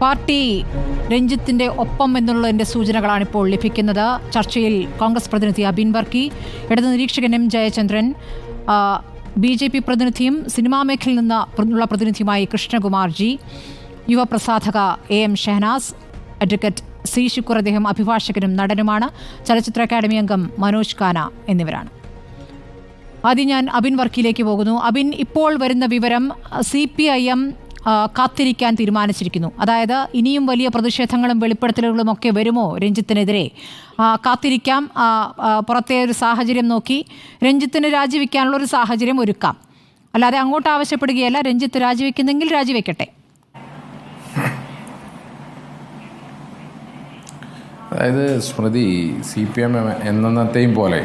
Party രഞ്ജിത്തിന്റെ ഒപ്പം എന്നുള്ളതിന്റെ സൂചനകളാണ് ഇപ്പോൾ ലഭിക്കുന്നത്. ചർച്ചയിൽ കോൺഗ്രസ് പ്രതിനിധി അബിൻ വർക്കി, ഇടത് നിരീക്ഷകൻ എം ജയചന്ദ്രൻ, BJP പ്രതിനിധിയും സിനിമാ മേഖലയിൽ നിന്നുള്ള പ്രതിനിധിയുമായി കൃഷ്ണകുമാർ ജി, യുവപ്രസാധക AM Shahanas, advocate C Shukkur, അദ്ദേഹം അഭിഭാഷകനും നടനുമാണ്, ചലച്ചിത്ര അക്കാദമി അംഗം മനോജ് ഖാന എന്നിവരാണ്. ആദ്യം ഞാൻ അബിൻ വർക്കിയിലേക്ക് പോകുന്നു. അബിൻ, ഇപ്പോൾ വരുന്ന വിവരം CPIM കാത്തിരിക്കാൻ തീരുമാനിച്ചിരിക്കുന്നു. അതായത് ഇനിയും വലിയ പ്രതിഷേധങ്ങളും വെളിപ്പെടുത്തലുകളും ഒക്കെ വരുമോ രഞ്ജിത്തിനെതിരെ? കാത്തിരിക്കാം, പുറത്തെ ഒരു സാഹചര്യം നോക്കി രഞ്ജിത്തിന് രാജിവെക്കാനുള്ള ഒരു സാഹചര്യം ഒരുക്കാം. അല്ലാതെ അങ്ങോട്ട് ആവശ്യപ്പെടുകയല്ല, രഞ്ജിത്ത് രാജിവെക്കുന്നെങ്കിൽ രാജിവെക്കട്ടെ. അതായത് സ്മൃതി, CPM എന്നത്തെയും പോലെ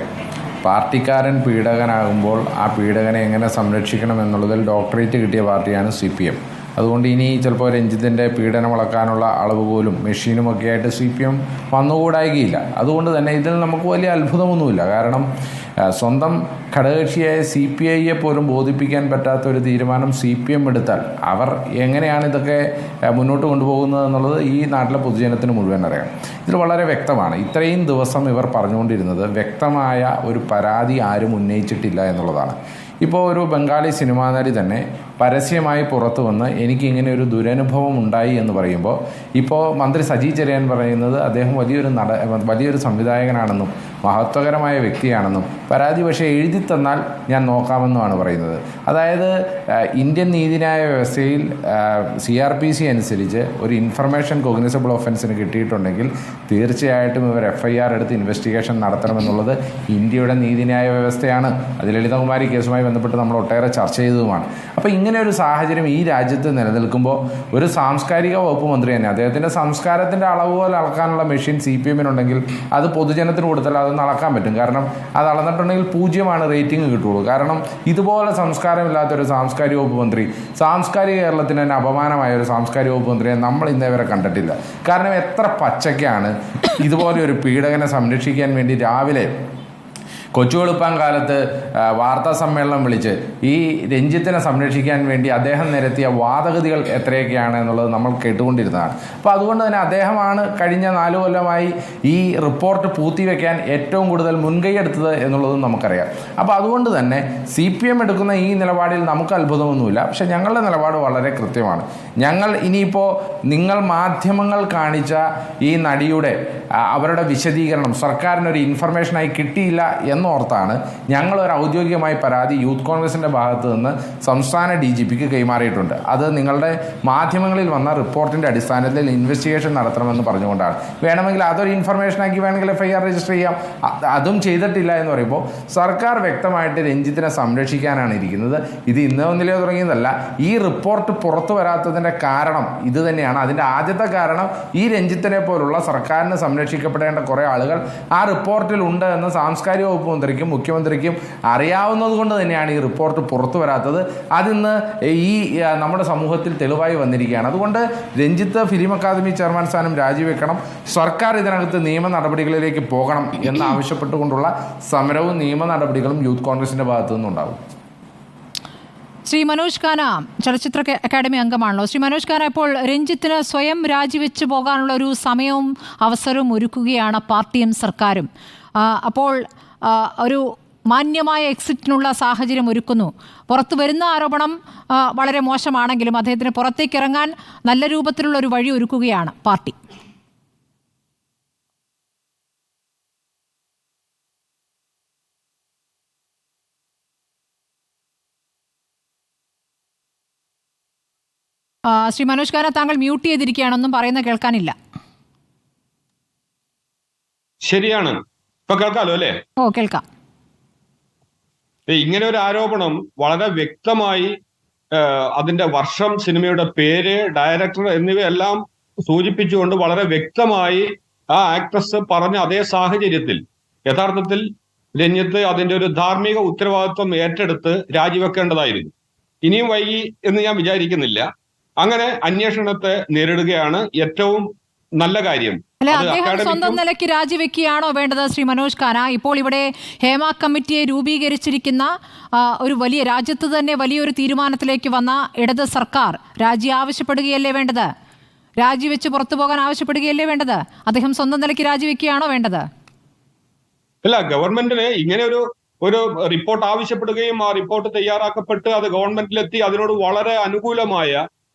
പാർട്ടിക്കാരൻ പീഡകനാകുമ്പോൾ ആ പീഡകനെ എങ്ങനെ സംരക്ഷിക്കണം എന്നുള്ളതിൽ ഡോക്ടറേറ്റ് കിട്ടിയ പാർട്ടിയാണ് CPM. അതുകൊണ്ട് ഇനി ചിലപ്പോൾ രഞ്ജിത്തിൻ്റെ പീഡനം അളക്കാനുള്ള അളവ് പോലും മെഷീനുമൊക്കെ ആയിട്ട് CPM വന്നുകൂടായികയില്ല. അതുകൊണ്ട് തന്നെ ഇതിൽ നമുക്ക് വലിയ അത്ഭുതമൊന്നുമില്ല. കാരണം സ്വന്തം ഘടകകക്ഷിയായ CPIയെ പോലും ബോധിപ്പിക്കാൻ പറ്റാത്ത ഒരു തീരുമാനം CPM എടുത്താൽ അവർ എങ്ങനെയാണ് ഇതൊക്കെ മുന്നോട്ട് കൊണ്ടുപോകുന്നത് എന്നുള്ളത് ഈ നാട്ടിലെ പൊതുജനത്തിന് മുഴുവൻ അറിയാം. ഇതിൽ വളരെ വ്യക്തമാണ്. ഇത്രയും ദിവസം ഇവർ പറഞ്ഞുകൊണ്ടിരുന്നത് വ്യക്തമായ ഒരു പരാതി ആരും ഉന്നയിച്ചിട്ടില്ല എന്നുള്ളതാണ്. ഇപ്പോൾ ഒരു ബംഗാളി സിനിമാ നടി തന്നെ പരസ്യമായി പുറത്തു വന്ന് എനിക്കിങ്ങനെ ഒരു ദുരനുഭവം ഉണ്ടായി എന്ന് പറയുമ്പോൾ ഇപ്പോൾ മന്ത്രി സജി ചെറിയാൻ പറയുന്നത് അദ്ദേഹം വലിയൊരു സംവിധായകനാണെന്നും മഹത്വകരമായ വ്യക്തിയാണെന്നും പരാതി പക്ഷേ എഴുതി തന്നാൽ ഞാൻ നോക്കാമെന്നുമാണ് പറയുന്നത്. അതായത് ഇന്ത്യൻ നീതിന്യായ വ്യവസ്ഥയിൽ CRPC അനുസരിച്ച് ഒരു ഇൻഫർമേഷൻ കോഗ്നിസബിൾ ഒഫൻസിന് കിട്ടിയിട്ടുണ്ടെങ്കിൽ തീർച്ചയായിട്ടും ഇവർ FIR എടുത്ത് ഇൻവെസ്റ്റിഗേഷൻ നടത്തണമെന്നുള്ളത് ഇന്ത്യയുടെ നീതിന്യായ വ്യവസ്ഥയാണ്. അത് ലളിതകുമാരി കേസുമായി ബന്ധപ്പെട്ട് നമ്മൾ ഒട്ടേറെ ചർച്ച ചെയ്തതുമാണ്. അപ്പോൾ ഇങ്ങനെ ഒരു സാഹചര്യം ഈ രാജ്യത്ത് നിലനിൽക്കുമ്പോൾ ഒരു സാംസ്കാരിക വകുപ്പ് മന്ത്രി തന്നെ അദ്ദേഹത്തിൻ്റെ സംസ്കാരത്തിൻ്റെ അളവ് പോലെ അളക്കാനുള്ള മെഷീൻ CPMനുണ്ടെങ്കിൽ അത് പൊതുജനത്തിന് കൊടുത്താൽ അതൊന്ന് അളക്കാൻ പറ്റും. കാരണം അത് അളന്നിട്ടുണ്ടെങ്കിൽ 0 റേറ്റിംഗ് കിട്ടുള്ളൂ. കാരണം ഇതുപോലെ സംസ്കാരമില്ലാത്തൊരു സാംസ്കാരിക വകുപ്പ് മന്ത്രി, സാംസ്കാരിക കേരളത്തിന് തന്നെ അപമാനമായ ഒരു സാംസ്കാരിക വകുപ്പ് മന്ത്രിയെ നമ്മൾ ഇന്നേവരെ കണ്ടിട്ടില്ല. കാരണം എത്ര പച്ചയ്ക്കാണ് ഇതുപോലെ ഒരു പീഡകനെ സംരക്ഷിക്കാൻ വേണ്ടി രാവിലെ കൊച്ചുവെളുപ്പാൻ കാലത്ത് വാർത്താ സമ്മേളനം വിളിച്ച് ഈ രഞ്ജിത്തിനെ സംരക്ഷിക്കാൻ വേണ്ടി അദ്ദേഹം നിരത്തിയ വാദഗതികൾ എത്രയൊക്കെയാണ് എന്നുള്ളത് നമ്മൾ കേട്ടുകൊണ്ടിരുന്നതാണ്. അപ്പോൾ അതുകൊണ്ട് തന്നെ അദ്ദേഹമാണ് കഴിഞ്ഞ 4 കൊല്ലമായി ഈ റിപ്പോർട്ട് പൂത്തിവെക്കാൻ ഏറ്റവും കൂടുതൽ മുൻകൈയെടുത്തത് എന്നുള്ളതും നമുക്കറിയാം. അപ്പോൾ അതുകൊണ്ട് തന്നെ CPM എടുക്കുന്ന ഈ നിലപാടിൽ നമുക്ക് അത്ഭുതമൊന്നുമില്ല. പക്ഷേ ഞങ്ങളുടെ നിലപാട് വളരെ കൃത്യമാണ്. ഞങ്ങൾ ഇനിയിപ്പോൾ നിങ്ങൾ മാധ്യമങ്ങൾ കാണിച്ച ഈ നടിയുടെ അവരുടെ വിശദീകരണം സർക്കാരിനൊരു ഇൻഫർമേഷനായി കിട്ടിയില്ല എന്നോർത്താണ് ഞങ്ങളൊരു ഔദ്യോഗികമായ പരാതി യൂത്ത് കോൺഗ്രസിൻ്റെ ഭാഗത്ത് നിന്ന് സംസ്ഥാന DGPക്ക് കൈമാറിയിട്ടുണ്ട്. അത് നിങ്ങളുടെ മാധ്യമങ്ങളിൽ വന്ന റിപ്പോർട്ടിൻ്റെ അടിസ്ഥാനത്തിൽ ഇൻവെസ്റ്റിഗേഷൻ നടത്തണമെന്ന് പറഞ്ഞുകൊണ്ടാണ്. വേണമെങ്കിൽ അതൊരു ഇൻഫർമേഷനാക്കി വേണമെങ്കിൽ FIR രജിസ്റ്റർ ചെയ്യാം. അതും ചെയ്തിട്ടില്ല എന്ന് പറയുമ്പോൾ സർക്കാർ വ്യക്തമായിട്ട് രഞ്ജിത്തിനെ സംരക്ഷിക്കാനാണ് ഇരിക്കുന്നത്. ഇത് ഇന്നോ ഇന്നലെയോ തുടങ്ങിയതല്ല. ഈ റിപ്പോർട്ട് പുറത്തു വരാത്തതിൻ്റെ കാരണം ഇത് തന്നെയാണ്. അതിൻ്റെ ആദ്യത്തെ കാരണം ഈ രഞ്ജിത്തിനെ പോലുള്ള സർക്കാരിന് സംരക്ഷിക്കപ്പെടേണ്ട കുറേ ആളുകൾ ആ റിപ്പോർട്ടിൽ ഉണ്ട് എന്ന് സാംസ്കാരിക വകുപ്പ് മന്ത്രിക്കും മുഖ്യമന്ത്രിക്കും അറിയാവുന്നത് കൊണ്ട് തന്നെയാണ് ഈ റിപ്പോർട്ട് പുറത്തു വരാത്തത്. അതിന്ന് ഈ നമ്മുടെ സമൂഹത്തിൽ തെളിവായി വന്നിരിക്കുകയാണ്. അതുകൊണ്ട് രഞ്ജിത്ത് ഫിലിം അക്കാദമി ചെയർമാൻ സ്ഥാനം രാജിവെക്കണം, സർക്കാർ ഇതിനകത്ത് നിയമ നടപടികളിലേക്ക് പോകണം എന്നാവശ്യപ്പെട്ടുകൊണ്ടുള്ള സമരവും നിയമ നടപടികളും യൂത്ത് കോൺഗ്രസിന്റെ ഭാഗത്തു നിന്നുണ്ടാകും. ശ്രീ മനോജ് ഖാന ചലച്ചിത്ര അക്കാദമി അംഗമാണല്ലോ. ശ്രീ മനോജ് ഖാന, ഇപ്പോൾ രഞ്ജിത്തിന് സ്വയം രാജിവെച്ച് പോകാനുള്ള ഒരു സമയവും അവസരവും ഒരുക്കുകയാണ് പാർട്ടിയും സർക്കാരും. അപ്പോൾ ഒരു മാന്യമായ എക്സിറ്റിനുള്ള സാഹചര്യം ഒരുക്കുന്നു. പുറത്തു വരുന്ന ആരോപണം വളരെ മോശമാണെങ്കിലും അദ്ദേഹത്തിന് പുറത്തേക്ക് ഇറങ്ങാൻ നല്ല രൂപത്തിലുള്ള ഒരു വഴി ഒരുക്കുകയാണ് പാർട്ടി. ശ്രീ മനോജ് ഖാന, താങ്കൾ മ്യൂട്ട് ചെയ്തിരിക്കുകയാണെന്നും പറയുന്ന കേൾക്കാനില്ല. ശരിയാണ്, ഇപ്പൊ കേൾക്കാലോ അല്ലേ? ഓ, കേൾക്കാം. ഇങ്ങനെ ഒരു ആരോപണം വളരെ വ്യക്തമായി അതിന്റെ വർഷം, സിനിമയുടെ പേര്, ഡയറക്ടർ എന്നിവയെല്ലാം സൂചിപ്പിച്ചുകൊണ്ട് വളരെ വ്യക്തമായി ആ ആക്ട്രസ് പറഞ്ഞ അതേ സാഹചര്യത്തിൽ യഥാർത്ഥത്തിൽ രഞ്ജിത്ത് അതിന്റെ ഒരു ധാർമ്മിക ഉത്തരവാദിത്വം ഏറ്റെടുത്ത് രാജിവെക്കേണ്ടതായിരുന്നു. ഇനിയും വൈകി എന്ന് ഞാൻ വിചാരിക്കുന്നില്ല. അങ്ങനെ അന്വേഷണത്തെ നേരിടുകയാണ് ഏറ്റവും നല്ല കാര്യം. അല്ലെ, അദ്ദേഹം സ്വന്തം നിലയ്ക്ക് രാജിവെക്കുകയാണോ വേണ്ടത് ശ്രീ മനോജ് ഖാന? ഇപ്പോൾ ഇവിടെ ഹേമ കമ്മിറ്റിയെ രൂപീകരിച്ചിരിക്കുന്ന ഒരു വലിയ രാജ്യത്ത് തന്നെ വലിയൊരു തീരുമാനത്തിലേക്ക് വന്ന ഇടത് സർക്കാർ രാജി ആവശ്യപ്പെടുകയല്ലേ വേണ്ടത്? രാജിവെച്ച് പുറത്തു പോകാൻ ആവശ്യപ്പെടുകയല്ലേ വേണ്ടത്? അദ്ദേഹം സ്വന്തം നിലയ്ക്ക് രാജിവെക്കുകയാണോ വേണ്ടത്? അല്ല, ഗവൺമെന്റിന് ഇങ്ങനെ ഒരു റിപ്പോർട്ട് ആവശ്യപ്പെടുകയും ആ റിപ്പോർട്ട് തയ്യാറാക്കപ്പെട്ട് അത് ഗവൺമെന്റിലെത്തി അതിനോട് വളരെ അനുകൂലമായ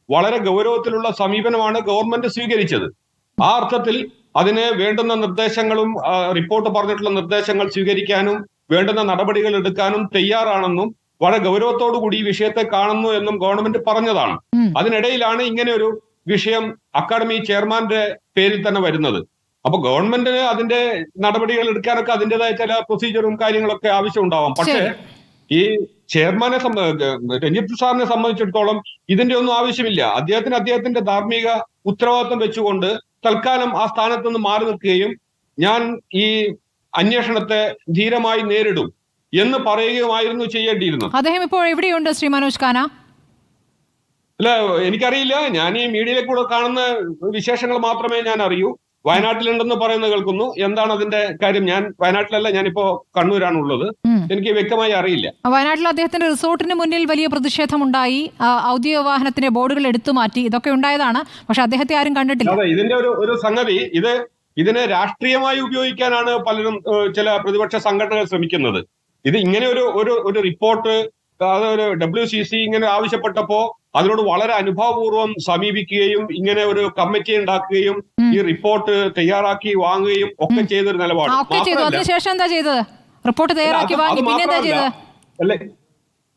വളരെ ഗൗരവത്തിലുള്ള സമീപനമാണ് ഗവൺമെന്റ് സ്വീകരിച്ചത്. ആ അർത്ഥത്തിൽ അതിന് വേണ്ടുന്ന നിർദ്ദേശങ്ങളും റിപ്പോർട്ട് പറഞ്ഞിട്ടുള്ള നിർദ്ദേശങ്ങൾ സ്വീകരിക്കാനും വേണ്ടുന്ന നടപടികൾ എടുക്കാനും തയ്യാറാണെന്നും വളരെ ഗൗരവത്തോടു കൂടി ഈ വിഷയത്തെ കാണുന്നു എന്നും ഗവൺമെന്റ് പറഞ്ഞതാണ്. അതിനിടയിലാണ് ഇങ്ങനെ ഒരു വിഷയം അക്കാദമി ചെയർമാന്റെ പേരിൽ തന്നെ വരുന്നത്. അപ്പൊ ഗവൺമെന്റിന് അതിന്റെ നടപടികൾ എടുക്കാനൊക്കെ അതിൻ്റെതായ ചില പ്രൊസീജിയറും കാര്യങ്ങളൊക്കെ ആവശ്യം ഉണ്ടാവാം. പക്ഷേ ഈ ചെയർമാനെ രഞ്ജിത്ത് സാറിനെ സംബന്ധിച്ചിടത്തോളം ഇതിന്റെ ഒന്നും ആവശ്യമില്ല. അദ്ദേഹത്തിന്റെ ധാർമ്മിക ഉത്തരവാദിത്വം വെച്ചുകൊണ്ട് തൽക്കാലം ആ സ്ഥാനത്ത് നിന്ന് മാറി നിൽക്കുകയും ഞാൻ ഈ അന്വേഷണത്തെ ധീരമായി നേരിടും എന്ന് പറയുകയുമായിരുന്നു ചെയ്യേണ്ടിയിരുന്നത്. അദ്ദേഹം ഇപ്പോൾ എവിടെയുണ്ട് ശ്രീ മനോജ് ഖാന? അല്ല, എനിക്കറിയില്ല. ഞാൻ ഈ മീഡിയയിൽ കൂടെ കാണുന്ന വിശേഷങ്ങൾ മാത്രമേ ഞാൻ അറിയൂ. വയനാട്ടിലുണ്ടെന്ന് പറയുന്നത് കേൾക്കുന്നു. എന്താണ് അതിന്റെ കാര്യം? ഞാൻ വയനാട്ടിലല്ല, ഞാനിപ്പോ കണ്ണൂരാണ് ഉള്ളത്. എനിക്ക് വ്യക്തമായി അറിയില്ല. വയനാട്ടിൽ അദ്ദേഹത്തിന്റെ റിസോർട്ടിന് മുന്നിൽ വലിയ പ്രതിഷേധമുണ്ടായി, ഔദ്യോഗിക വാഹനത്തിന്റെ ബോർഡുകൾ എടുത്തു മാറ്റി, ഇതൊക്കെ ഉണ്ടായതാണ്. പക്ഷെ അദ്ദേഹത്തെ ആരും കണ്ടിട്ടില്ല. അതെ, ഇതിന്റെ ഒരു സംഗതി ഇതിനെ രാഷ്ട്രീയമായി ഉപയോഗിക്കാനാണ് പലരും ചില പ്രതിപക്ഷ സംഘടനകൾ ശ്രമിക്കുന്നത്. ഇത് ഇങ്ങനെ ഒരു റിപ്പോർട്ട് അതൊരു WCC ഇങ്ങനെ ആവശ്യപ്പെട്ടപ്പോ അതിനോട് വളരെ അനുഭാവപൂർവ്വം സമീപിക്കുകയും ഇങ്ങനെ ഒരു കമ്മിറ്റി ഉണ്ടാക്കുകയും ഈ റിപ്പോർട്ട് തയ്യാറാക്കി വാങ്ങുകയും ഒക്കെ ചെയ്തൊരു നിലപാട്. അതിനുശേഷം എന്താ ചെയ്തത്? റിപ്പോർട്ട് തയ്യാറാക്കി വാങ്ങി പിന്നെ എന്താ ചെയ്തത്?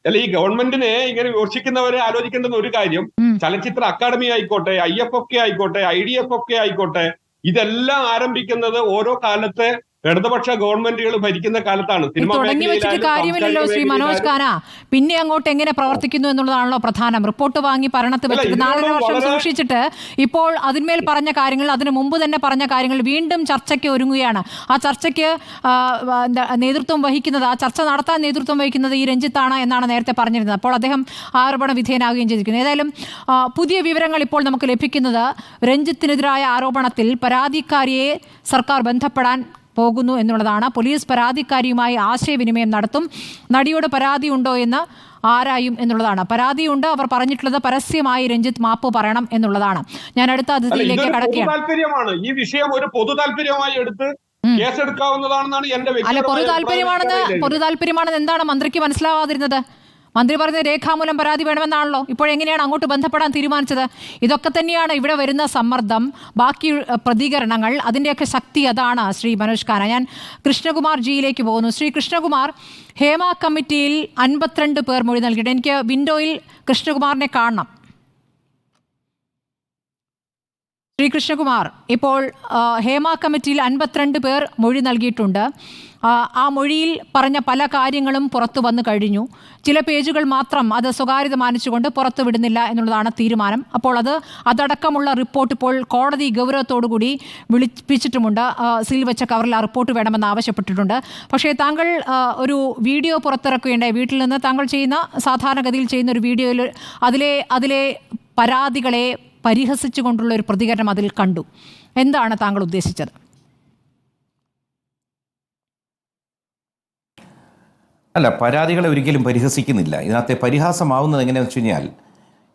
അല്ല, ഈ ഗവൺമെന്റിനെ ഇങ്ങനെ വിമർശിക്കുന്നവരെ ആലോചിക്കേണ്ടുന്ന ഒരു കാര്യം, ചലച്ചിത്ര അക്കാദമി ആയിക്കോട്ടെ, IFFK ആയിക്കോട്ടെ, IDFFK ആയിക്കോട്ടെ, ഇതെല്ലാം ആരംഭിക്കുന്നത് ഓരോ കാലത്തെ ഇടതുപക്ഷ ഗവൺമെന്റുകൾ ഭരിക്കുന്ന കാലത്താണ്. തുടങ്ങി വെച്ചിട്ട് കാര്യമില്ലല്ലോ ശ്രീ മനോജ് ഖാന. പിന്നെ അങ്ങോട്ട് എങ്ങനെ പ്രവർത്തിക്കുന്നു എന്നുള്ളതാണല്ലോ പ്രധാനം. റിപ്പോർട്ട് വാങ്ങി ഭരണത്ത് വെച്ചിട്ട് 4.5 വർഷം സൂക്ഷിച്ചിട്ട് ഇപ്പോൾ അതിന്മേൽ പറഞ്ഞ കാര്യങ്ങൾ, അതിനു മുമ്പ് തന്നെ പറഞ്ഞ കാര്യങ്ങൾ വീണ്ടും ചർച്ചയ്ക്ക് ഒരുങ്ങുകയാണ്. ആ ചർച്ചയ്ക്ക് നേതൃത്വം വഹിക്കുന്നത്, ആ ചർച്ച നടത്താൻ നേതൃത്വം വഹിക്കുന്നത് ഈ രഞ്ജിത്താണ് എന്നാണ് നേരത്തെ പറഞ്ഞിരുന്നത്. അപ്പോൾ അദ്ദേഹം ആരോപണ വിധേയനാവുകയും ചെയ്തിരിക്കുന്നു. ഏതായാലും പുതിയ വിവരങ്ങൾ ഇപ്പോൾ നമുക്ക് ലഭിക്കുന്നത്, രഞ്ജിത്തിനെതിരായ ആരോപണത്തിൽ പരാതിക്കാരിയെ സർക്കാർ ബന്ധപ്പെടാൻ പോകുന്നു എന്നുള്ളതാണ്. പോലീസ് പരാതിക്കാരിയുമായി ആശയവിനിമയം നടത്തും. നടിയുടെ പരാതി ഉണ്ടോ എന്ന് ആരായും എന്നുള്ളതാണ്. പരാതിയുണ്ട്. അവർ പറഞ്ഞിട്ടുള്ളത് പരസ്യമായി രഞ്ജിത്ത് മാപ്പ് പറയണം എന്നുള്ളതാണ്. ഞാൻ അടുത്ത അതിഥിയിലേക്ക് കടക്കുകയാണ്. ഈ വിഷയം ഒരു പൊതു താല്പര്യമായി എടുത്ത് കേസെടുക്കാവുന്നതാണെന്നാണ് എന്റെ പൊതു താല്പര്യമാണെന്ന് എന്താണ് മന്ത്രിക്ക് മനസ്സിലാവാതിരുന്നത്? മന്ത്രി പറയുന്നത് രേഖാമൂലം പരാതി വേണമെന്നാണല്ലോ. ഇപ്പോഴെങ്ങനെയാണ് അങ്ങോട്ട് ബന്ധപ്പെടാൻ തീരുമാനിച്ചത്? ഇതൊക്കെ തന്നെയാണ് ഇവിടെ വരുന്ന സമ്മർദ്ദം, ബാക്കി പ്രതികരണങ്ങൾ, അതിൻ്റെയൊക്കെ ശക്തി അതാണ് ശ്രീ മനോജ് ഖാന. ഞാൻ കൃഷ്ണകുമാർ ജിയിലേക്ക് പോകുന്നു. ശ്രീ കൃഷ്ണകുമാർ, ഹേമ കമ്മിറ്റിയിൽ 52 പേർ മൊഴി നൽകിയിട്ട്, എനിക്ക് വിൻഡോയിൽ കൃഷ്ണകുമാറിനെ കാണണം. ശ്രീ കൃഷ്ണകുമാർ, ഇപ്പോൾ ഹേമ കമ്മിറ്റിയിൽ 52 പേർ മൊഴി നൽകിയിട്ടുണ്ട്. ആ മൊഴിയിൽ പറഞ്ഞ പല കാര്യങ്ങളും പുറത്തു വന്നു കഴിഞ്ഞു. ചില പേജുകൾ മാത്രം അത് സ്വകാര്യത മാനിച്ചുകൊണ്ട് പുറത്തു വിടുന്നില്ല എന്നുള്ളതാണ് തീരുമാനം. അപ്പോൾ അതടക്കമുള്ള റിപ്പോർട്ട് ഇപ്പോൾ കോടതി ഗൗരവത്തോടുകൂടി വിളിപ്പിച്ചിട്ടുമുണ്ട്. സീൽ വെച്ച കവറിൽ ആ റിപ്പോർട്ട് വേണമെന്ന് ആവശ്യപ്പെട്ടിട്ടുണ്ട്. പക്ഷേ താങ്കൾ ഒരു വീഡിയോ പുറത്തിറക്കുകയുണ്ടായി. വീട്ടിൽ നിന്ന് താങ്കൾ ചെയ്യുന്ന, സാധാരണഗതിയിൽ ചെയ്യുന്ന ഒരു വീഡിയോയിൽ അതിലെ പരാതികളെ പരിഹസിച്ചുകൊണ്ടുള്ള ഒരു പ്രതികരണം അതിൽ കണ്ടു. എന്താണ് താങ്കൾ ഉദ്ദേശിച്ചത്? അല്ല, പരാതികളെ ഒരിക്കലും പരിഹസിക്കുന്നില്ല. ഇതിനകത്തെ പരിഹാസമാവുന്നത് എങ്ങനെയാണെന്ന് വെച്ച് കഴിഞ്ഞാൽ,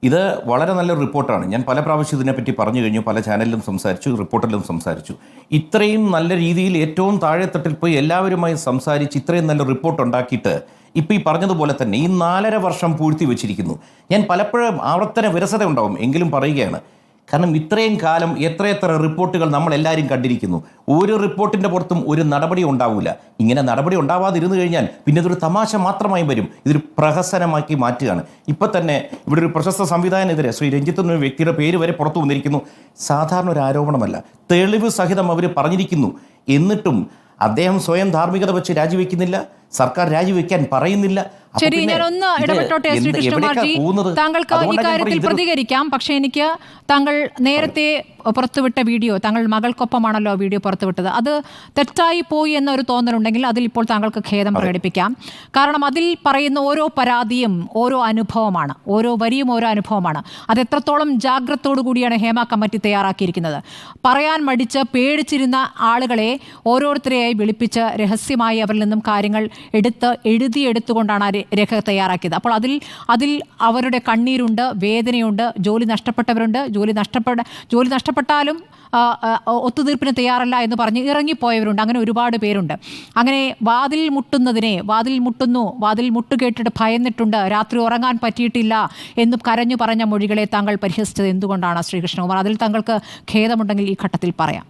ഇത് വളരെ നല്ലൊരു റിപ്പോർട്ടാണ്. ഞാൻ പല പ്രാവശ്യം ഇതിനെപ്പറ്റി പറഞ്ഞു കഴിഞ്ഞു, പല ചാനലിലും സംസാരിച്ചു, റിപ്പോർട്ടിലും സംസാരിച്ചു. ഇത്രയും നല്ല രീതിയിൽ ഏറ്റവും താഴെത്തട്ടിൽ പോയി എല്ലാവരുമായി സംസാരിച്ച് ഇത്രയും നല്ല റിപ്പോർട്ട് ഉണ്ടാക്കിയിട്ട് ഇപ്പം ഈ പറഞ്ഞതുപോലെ തന്നെ ഈ 4.5 വർഷം പൂഴ്ത്തി വെച്ചിരിക്കുന്നു. ഞാൻ പലപ്പോഴും ആവർത്തന വിരസത ഉണ്ടാവും, എങ്കിലും പറയുകയാണ്. കാരണം ഇത്രയും കാലം എത്രയെത്ര റിപ്പോർട്ടുകൾ നമ്മളെല്ലാവരും കണ്ടിരിക്കുന്നു. ഒരു റിപ്പോർട്ടിൻ്റെ പുറത്തും ഒരു നടപടി ഉണ്ടാവില്ല. ഇങ്ങനെ നടപടി ഉണ്ടാവാതിരുന്നു കഴിഞ്ഞാൽ പിന്നെ ഇതൊരു തമാശ മാത്രമായി വരും. ഇതൊരു പ്രഹസനമാക്കി മാറ്റുകയാണ്. ഇപ്പം തന്നെ ഇവിടെ ഒരു പ്രശസ്ത സംവിധായകനെതിരെ ശ്രീ രഞ്ജിത്ത് എന്ന വ്യക്തിയുടെ പേര് വരെ പുറത്തു വന്നിരിക്കുന്നു. സാധാരണ ഒരു ആരോപണമല്ല, തെളിവ് സഹിതം അവർ പറഞ്ഞിരിക്കുന്നു. എന്നിട്ടും അദ്ദേഹം സ്വയം ധാർമ്മികത വെച്ച് രാജിവെക്കുന്നില്ല, സർക്കാർ രാജിവെക്കാൻ പറയുന്നില്ല. ശരി, ഞാനൊന്ന് ഇടപെട്ടോട്ടെ ശ്രീ കൃഷ്ണകുമാർജി. താങ്കൾക്ക് ഇക്കാര്യത്തിൽ പ്രതികരിക്കാം. പക്ഷേ എനിക്ക് താങ്കൾ നേരത്തെ പുറത്തുവിട്ട വീഡിയോ, താങ്കൾ മകൾക്കൊപ്പമാണല്ലോ വീഡിയോ പുറത്തുവിട്ടത്, അത് തെറ്റായി പോയി എന്നൊരു തോന്നലുണ്ടെങ്കിൽ അതിൽ ഇപ്പോൾ താങ്കൾക്ക് ഖേദം പ്രകടിപ്പിക്കാം. കാരണം അതിൽ പറയുന്ന ഓരോ പരാതിയും ഓരോ അനുഭവമാണ്, ഓരോ വരിയും ഓരോ അനുഭവമാണ്. അത് എത്രത്തോളം ജാഗ്രതയോടു കൂടിയാണ് ഹേമ കമ്മിറ്റി തയ്യാറാക്കിയിരിക്കുന്നത്. പറയാൻ മടിച്ച് പേടിച്ചിരുന്ന ആളുകളെ ഓരോരുത്തരെയായി വിളിപ്പിച്ച് രഹസ്യമായി അവരിൽ നിന്നും കാര്യങ്ങൾ എഴുതിയെടുത്തുകൊണ്ടാണ് ആ രേഖ തയ്യാറാക്കിയത്. അപ്പോൾ അതിൽ അവരുടെ കണ്ണീരുണ്ട്, വേദനയുണ്ട്, ജോലി നഷ്ടപ്പെട്ടവരുണ്ട്, ജോലി നഷ്ടപ്പെട്ടാലും ഒത്തുതീർപ്പിന് തയ്യാറല്ല എന്ന് പറഞ്ഞ് ഇറങ്ങിപ്പോയവരുണ്ട്. അങ്ങനെ ഒരുപാട് പേരുണ്ട്. അങ്ങനെ വാതിൽ മുട്ടുകേട്ടിട്ട് ഭയന്നിട്ടുണ്ട്, രാത്രി ഉറങ്ങാൻ പറ്റിയിട്ടില്ല എന്ന് കരഞ്ഞു പറഞ്ഞ മൊഴികളെ താങ്കൾ പരിഹസിച്ചത് എന്തുകൊണ്ടാണ് ശ്രീകൃഷ്ണകുമാർ? അതിൽ താങ്കൾക്ക് ഖേദമുണ്ടെങ്കിൽ ഈ ഘട്ടത്തിൽ പറയാം.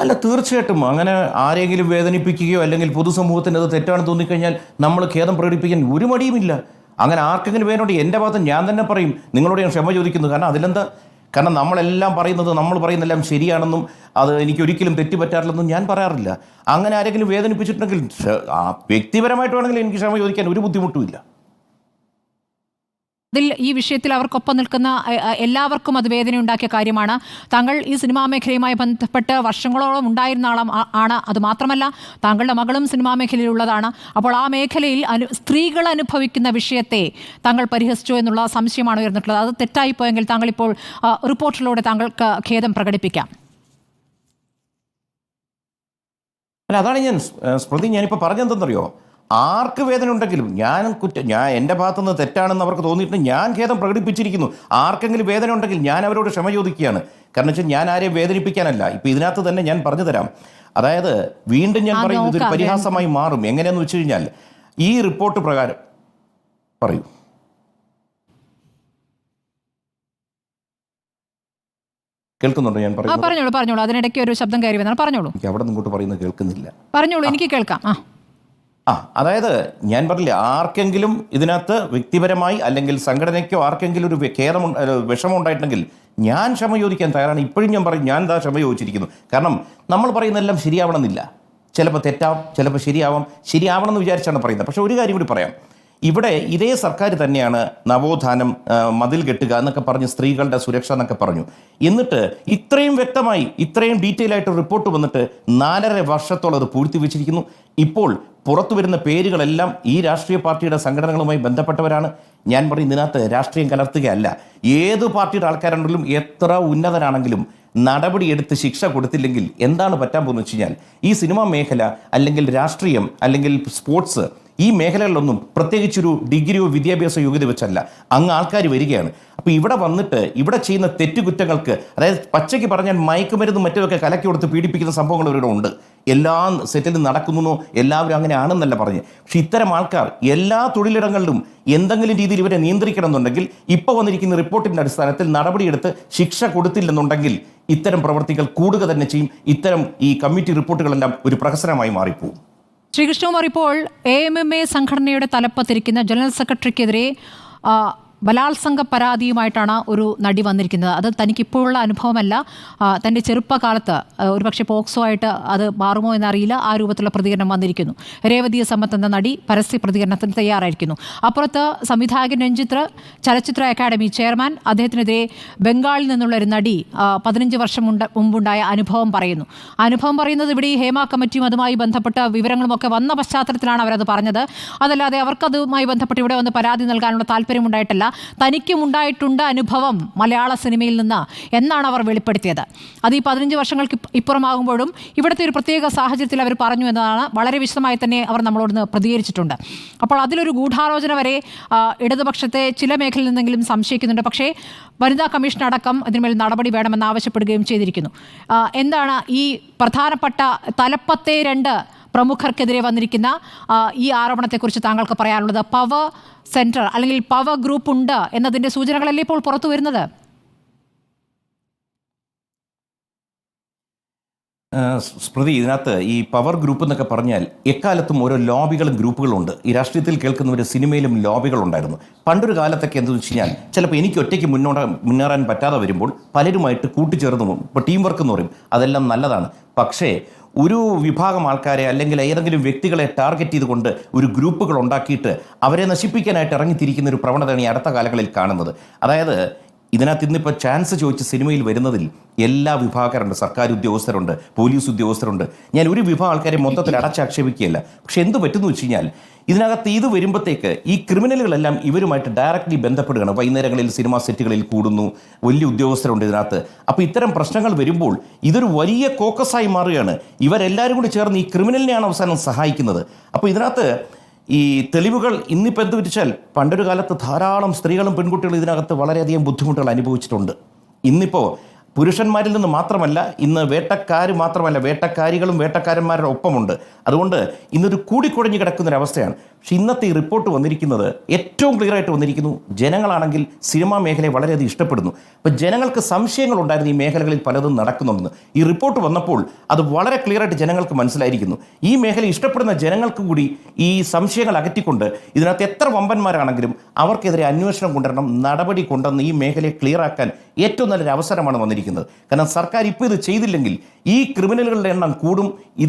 അല്ല, തീർച്ചയായിട്ടും അങ്ങനെ ആരെങ്കിലും വേദനിപ്പിക്കുകയോ അല്ലെങ്കിൽ പൊതുസമൂഹത്തിന് അത് തെറ്റാണെന്ന് തോന്നിക്കഴിഞ്ഞാൽ നമ്മൾ ഖേദം പ്രകടിപ്പിക്കാൻ ഒരു മടിയുമില്ല. അങ്ങനെ ആർക്കെങ്കിലും വേണ്ടി എൻ്റെ ഭാഗത്ത് ഞാൻ തന്നെ പറയും, നിങ്ങളോട് ഞാൻ ക്ഷമ ചോദിക്കുന്നു. കാരണം നമ്മളെല്ലാം നമ്മൾ പറയുന്നതെല്ലാം ശരിയാണെന്നും അത് എനിക്ക് ഒരിക്കലും തെറ്റുപറ്റാറില്ലെന്നും ഞാൻ പറയാറില്ല. അങ്ങനെ ആരെങ്കിലും വേദനിപ്പിച്ചിട്ടുണ്ടെങ്കിൽ വ്യക്തിപരമായിട്ട് വേണമെങ്കിൽ എനിക്ക് ക്ഷമ ചോദിക്കാൻ ഒരു ബുദ്ധിമുട്ടുമില്ല. അതിൽ ഈ വിഷയത്തിൽ അവർക്കൊപ്പം നിൽക്കുന്ന എല്ലാവർക്കും അത് വേദനയുണ്ടാക്കിയ കാര്യമാണ്. താങ്കൾ ഈ സിനിമാ മേഖലയുമായി ബന്ധപ്പെട്ട് വർഷങ്ങളോളം ഉണ്ടായിരുന്ന ആണ്. അതുമാത്രമല്ല, താങ്കളുടെ മകളും സിനിമാ മേഖലയിലുള്ളതാണ്. അപ്പോൾ ആ മേഖലയിൽ സ്ത്രീകൾ അനുഭവിക്കുന്ന വിഷയത്തെ താങ്കൾ പരിഹസിച്ചു എന്നുള്ള സംശയമാണ് ഉയർന്നിട്ടുള്ളത്. അത് തെറ്റായിപ്പോയെങ്കിൽ താങ്കൾ ഇപ്പോൾ റിപ്പോർട്ടിലൂടെ താങ്കൾക്ക് ഖേദം പ്രകടിപ്പിക്കാം. അല്ല, അതാണ് ഞാനിപ്പോൾ പറഞ്ഞെന്തെന്നറിയോ, ആർക്ക് വേദന ഉണ്ടെങ്കിലും ഞാൻ എൻ്റെ ഭാഗത്തുനിന്ന് തെറ്റാണെന്ന് അവർക്ക് തോന്നിയിട്ട് ഞാൻ ഖേദം പ്രകടിപ്പിച്ചിരിക്കുന്നു. ആർക്കെങ്കിലും വേദന ഉണ്ടെങ്കിൽ ഞാൻ അവരോട് ക്ഷമ ചോദിക്കുകയാണ്. കാരണം വെച്ചാൽ ഞാൻ ആരെയും വേദനിപ്പിക്കാനല്ല. ഇപ്പം ഇതിനകത്ത് തന്നെ ഞാൻ പറഞ്ഞു തരാം. അതായത് വീണ്ടും ഞാൻ പറയുന്നത് ഇതൊരു പരിഹാസമായി മാറും. എങ്ങനെയാണെന്ന് വെച്ച് കഴിഞ്ഞാൽ ഈ റിപ്പോർട്ട് പ്രകാരം പറയൂ. കേൾക്കുന്നുണ്ടോ? ഞാൻ പറഞ്ഞോളൂ. അതിനിടയ്ക്ക് ഒരു ശബ്ദം കയറി വന്നാൽ പറഞ്ഞോളൂ. എനിക്ക് അവിടെ നിങ്ങോട്ട് പറയുന്നത് കേൾക്കുന്നില്ല. പറഞ്ഞോളൂ, എനിക്ക് കേൾക്കാം. അതായത് ഞാൻ പറഞ്ഞില്ല, ആർക്കെങ്കിലും ഇതിനകത്ത് വ്യക്തിപരമായി അല്ലെങ്കിൽ സംഘടനയ്ക്കോ ആർക്കെങ്കിലും ഒരു വിഷമം ഉണ്ടായിട്ടുണ്ടെങ്കിൽ ഞാൻ ക്ഷമ ചോദിക്കാൻ തയ്യാറാണ്. ഇപ്പോഴും ഞാൻ പറയും, ഞാൻ ക്ഷമ ചോദിച്ചിരിക്കുന്നു. കാരണം നമ്മൾ പറയുന്നതെല്ലാം ശരിയാവണമെന്നില്ല. ചിലപ്പോൾ തെറ്റാവും, ചിലപ്പോൾ ശരിയാവണം എന്ന് വിചാരിച്ചാണ് പറയുന്നത്. പക്ഷേ ഒരു കാര്യം കൂടി പറയാം. ഇവിടെ ഇതേ സർക്കാർ തന്നെയാണ് നവോത്ഥാനം, മതിൽ കെട്ടുക എന്നൊക്കെ പറഞ്ഞ് സ്ത്രീകളുടെ സുരക്ഷ എന്നൊക്കെ പറഞ്ഞു. എന്നിട്ട് ഇത്രയും വ്യക്തമായി ഇത്രയും ഡീറ്റെയിൽ ആയിട്ട് റിപ്പോർട്ട് വന്നിട്ട് 4.5 വർഷത്തോളം അത് പൂഴ്ത്തിവെച്ചിരിക്കുന്നു. ഇപ്പോൾ പുറത്തു വരുന്ന പേരുകളെല്ലാം ഈ രാഷ്ട്രീയ പാർട്ടിയുടെ സംഘടനകളുമായി ബന്ധപ്പെട്ടവരാണ്. ഞാൻ പറയും, ഇതിനകത്ത് രാഷ്ട്രീയം കലർത്തുകയല്ല. ഏത് പാർട്ടിയുടെ ആൾക്കാരുണ്ടെങ്കിലും എത്ര ഉന്നതരാണെങ്കിലും നടപടിയെടുത്ത് ശിക്ഷ കൊടുത്തില്ലെങ്കിൽ എന്താണ് പറ്റാൻ പോകുന്നത് വെച്ച് കഴിഞ്ഞാൽ ഈ സിനിമാ മേഖല അല്ലെങ്കിൽ രാഷ്ട്രീയം അല്ലെങ്കിൽ സ്പോർട്സ് ഈ മേഖലകളിലൊന്നും പ്രത്യേകിച്ചൊരു ഡിഗ്രിയോ വിദ്യാഭ്യാസ യോഗ്യത വെച്ചല്ല അങ്ങ് ആൾക്കാർ വരികയാണ്. അപ്പോൾ ഇവിടെ വന്നിട്ട് ഇവിടെ ചെയ്യുന്ന തെറ്റുകുറ്റങ്ങൾക്ക്, അതായത് പച്ചയ്ക്ക് പറഞ്ഞാൽ മയക്കുമരുന്നും മറ്റുമൊക്കെ കലക്കി കൊടുത്ത് പീഡിപ്പിക്കുന്ന സംഭവങ്ങൾ ഇവരുടെ ഉണ്ട്. എല്ലാ സെറ്റിലും നടക്കുന്നു, എല്ലാവരും അങ്ങനെ ആണെന്നല്ല പറഞ്ഞ്. പക്ഷെ ഇത്തരം ആൾക്കാർ എല്ലാ തൊഴിലിടങ്ങളിലും എന്തെങ്കിലും രീതിയിൽ ഇവരെ നിയന്ത്രിക്കണം എന്നുണ്ടെങ്കിൽ ഇപ്പോൾ വന്നിരിക്കുന്ന റിപ്പോർട്ടിൻ്റെ അടിസ്ഥാനത്തിൽ നടപടിയെടുത്ത് ശിക്ഷ കൊടുത്തില്ലെന്നുണ്ടെങ്കിൽ ഇത്തരം പ്രവർത്തികൾ കൂടുക തന്നെ ചെയ്യും. ഇത്തരം ഈ കമ്മിറ്റി റിപ്പോർട്ടുകളെല്ലാം ഒരു പ്രഹസനമായി മാറിപ്പോവും. ശ്രീകൃഷ്ണകുമാർ, ഇപ്പോൾ AMMA സംഘടനയുടെ തലപ്പത്തിരിക്കുന്ന ജനറൽ സെക്രട്ടറിക്കെതിരെ ബലാത്സംഗ പരാതിയുമായിട്ടാണ് ഒരു നടി വന്നിരിക്കുന്നത്. അത് തനിക്കിപ്പോഴുള്ള അനുഭവമല്ല, തൻ്റെ ചെറുപ്പകാലത്ത് ഒരുപക്ഷെ പോക്സോ ആയിട്ട് അത് മാറുമോ എന്നറിയില്ല, ആ രൂപത്തിലുള്ള പ്രതികരണം വന്നിരിക്കുന്നു. രേവതിയെ സമ്മതെന്ന നടി പരസ്യ പ്രതികരണത്തിന് തയ്യാറായിരിക്കുന്നു. അപ്പുറത്ത് സംവിധായകൻ രഞ്ജിത്ത്, ചലച്ചിത്ര അക്കാദമി ചെയർമാൻ, അദ്ദേഹത്തിനെതിരെ ബംഗാളിൽ നിന്നുള്ള ഒരു നടി 15 വർഷം മുമ്പുണ്ടായ അനുഭവം പറയുന്നത് ഇവിടെ ഈ ഹേമ കമ്മിറ്റിയും അതുമായി ബന്ധപ്പെട്ട വിവരങ്ങളുമൊക്കെ വന്ന പശ്ചാത്തലത്തിലാണ് അവരത് പറഞ്ഞത്. അതല്ലാതെ അവർക്കതുമായി ബന്ധപ്പെട്ട് ഇവിടെ വന്ന് പരാതി നൽകാനുള്ള താല്പര്യമുണ്ടായിട്ടല്ല. തനിക്കും ഉണ്ടായിട്ടുണ്ട് അനുഭവം മലയാള സിനിമയിൽ നിന്ന് എന്നാണ് അവർ വെളിപ്പെടുത്തിയത്. അത് ഈ 15 വർഷങ്ങൾക്ക് ഇപ്പുറമാകുമ്പോഴും ഇവിടുത്തെ ഒരു പ്രത്യേക സാഹചര്യത്തിൽ അവർ പറഞ്ഞു എന്നതാണ് വളരെ വിശദമായി തന്നെ അവർ നമ്മളോട് പ്രതികരിച്ചിട്ടുണ്ട്. അപ്പോൾ അതിലൊരു ഗൂഢാലോചന വരെ ഇടതുപക്ഷത്തെ ചില മേഖലയിൽ നിന്നെങ്കിലും സംശയിക്കുന്നുണ്ട്. പക്ഷേ വനിതാ കമ്മീഷൻ അടക്കം അതിന്മേൽ നടപടി വേണമെന്ന് ആവശ്യപ്പെടുകയും ചെയ്തിരിക്കുന്നു. എന്താണ് ഈ പ്രധാനപ്പെട്ട തലപ്പത്തെ 2 പ്രമുഖർക്കെതിരെ വന്നിരിക്കുന്ന ഈ ആരോപണത്തെക്കുറിച്ച് താങ്കൾക്ക് പറയാനുള്ളത്? പവർ സെന്റർ അല്ലെങ്കിൽ പവർ ഗ്രൂപ്പ് ഉണ്ട് എന്നതിൻ്റെ സൂചനകളല്ലേ ഇപ്പോൾ പുറത്തു വരുന്നത്? സ്മൃതി, ഇതിനകത്ത് ഈ പവർ ഗ്രൂപ്പ് എന്നൊക്കെ പറഞ്ഞാൽ എക്കാലത്തും ഓരോ ലോബികളും ഗ്രൂപ്പുകളും ഉണ്ട്. ഈ രാഷ്ട്രീയത്തിൽ കേൾക്കുന്നവർ സിനിമയിലും ലോബികളുണ്ടായിരുന്നു. പണ്ടൊരു കാലത്തൊക്കെ എന്തെന്ന് വെച്ച് കഴിഞ്ഞാൽ ചിലപ്പോൾ എനിക്ക് ഒറ്റയ്ക്ക് മുന്നേറാൻ പറ്റാതെ വരുമ്പോൾ പലരുമായിട്ട് കൂട്ടിച്ചേർന്നു, ഇപ്പോൾ ടീം വർക്ക് എന്ന് പറയും, അതെല്ലാം നല്ലതാണ്. പക്ഷേ ഒരു വിഭാഗം ആൾക്കാരെ അല്ലെങ്കിൽ ഏതെങ്കിലും വ്യക്തികളെ ടാർഗറ്റ് ചെയ്തുകൊണ്ട് ഒരു ഗ്രൂപ്പുകൾ ഉണ്ടാക്കിയിട്ട് അവരെ നശിപ്പിക്കാനായിട്ട് ഇറങ്ങിത്തിരിക്കുന്ന ഒരു പ്രവണതയാണ് ഈ അടുത്ത കാലങ്ങളിൽ കാണുന്നത്. അതായത് ഇതിനകത്ത് ഇന്നിപ്പോൾ ചാൻസ് ചോദിച്ച് സിനിമയിൽ വരുന്നതിൽ എല്ലാ വിഭാഗക്കാരുണ്ട്. സർക്കാർ ഉദ്യോഗസ്ഥരുണ്ട്, പോലീസ് ഉദ്യോഗസ്ഥരുണ്ട്. ഞാൻ ഒരു വിഭാഗം ആൾക്കാരെ മൊത്തത്തിൽ അടച്ചാക്ഷേപിക്കുകയല്ല. പക്ഷെ എന്ത് പറ്റുന്നു വെച്ച് കഴിഞ്ഞാൽ ഇതിനകത്ത് ഇത് വരുമ്പോഴത്തേക്ക് ഈ ക്രിമിനലുകളെല്ലാം ഇവരുമായിട്ട് ഡയറക്റ്റ്ലി ബന്ധപ്പെടുകയാണ്. വൈകുന്നേരങ്ങളിൽ സിനിമാ സെറ്റുകളിൽ കൂടുന്നു, വലിയ ഉദ്യോഗസ്ഥരുണ്ട് ഇതിനകത്ത്. അപ്പോൾ ഇത്തരം പ്രശ്നങ്ങൾ വരുമ്പോൾ ഇതൊരു വലിയ കോക്കസായി മാറുകയാണ്. ഇവരെല്ലാവരും കൂടി ചേർന്ന് ഈ ക്രിമിനലിനെയാണ് അവസാനം സഹായിക്കുന്നത്. അപ്പോൾ ഇതിനകത്ത് ഈ തെളിവുകൾ ഇന്നിപ്പോൾ എന്ത് വെച്ചാൽ പണ്ടൊരു കാലത്ത് ധാരാളം സ്ത്രീകളും പെൺകുട്ടികളും ഇതിനകത്ത് വളരെയധികം ബുദ്ധിമുട്ടുകൾ അനുഭവിച്ചിട്ടുണ്ട്. ഇന്നിപ്പോൾ പുരുഷന്മാരിൽ നിന്ന് മാത്രമല്ല, ഇന്ന് വേട്ടക്കാർ മാത്രമല്ല, വേട്ടക്കാരികളും വേട്ടക്കാരന്മാരുടെ ഒപ്പമുണ്ട്. അതുകൊണ്ട് ഇന്നൊരു കൂടിക്കുഴഞ്ഞു കിടക്കുന്നൊരവസ്ഥയാണ്. പക്ഷെ ഇന്നത്തെ ഈ റിപ്പോർട്ട് വന്നിരിക്കുന്നത് ഏറ്റവും ക്ലിയറായിട്ട് വന്നിരിക്കുന്നു. ജനങ്ങളാണെങ്കിൽ സിനിമാ മേഖലയെ വളരെയധികം ഇഷ്ടപ്പെടുന്നു. അപ്പോൾ ജനങ്ങൾക്ക് സംശയങ്ങളുണ്ടായിരുന്നു ഈ മേഖലകളിൽ പലതും നടക്കുന്നുണ്ടെന്ന്. ഈ റിപ്പോർട്ട് വന്നപ്പോൾ അത് വളരെ ക്ലിയറായിട്ട് ജനങ്ങൾക്ക് മനസ്സിലായിരിക്കുന്നു. ഈ മേഖല ഇഷ്ടപ്പെടുന്ന ജനങ്ങൾക്ക് കൂടി ഈ സംശയങ്ങൾ അകറ്റിക്കൊണ്ട് ഇതിനകത്ത് എത്ര വമ്പന്മാരാണെങ്കിലും അവർക്കെതിരെ അന്വേഷണം കൊണ്ടുവരണം, നടപടി കൊണ്ടുവന്ന് ഈ മേഖലയെ ക്ലിയറാക്കാൻ ഏറ്റവും നല്ലൊരു അവസരമാണ് വന്നിരിക്കുന്നത്. കാരണം സർക്കാർ ഇപ്പോൾ ഇത് ചെയ്തില്ലെങ്കിൽ ഈ ക്രിമിനലുകളുടെ എണ്ണം കൂടും,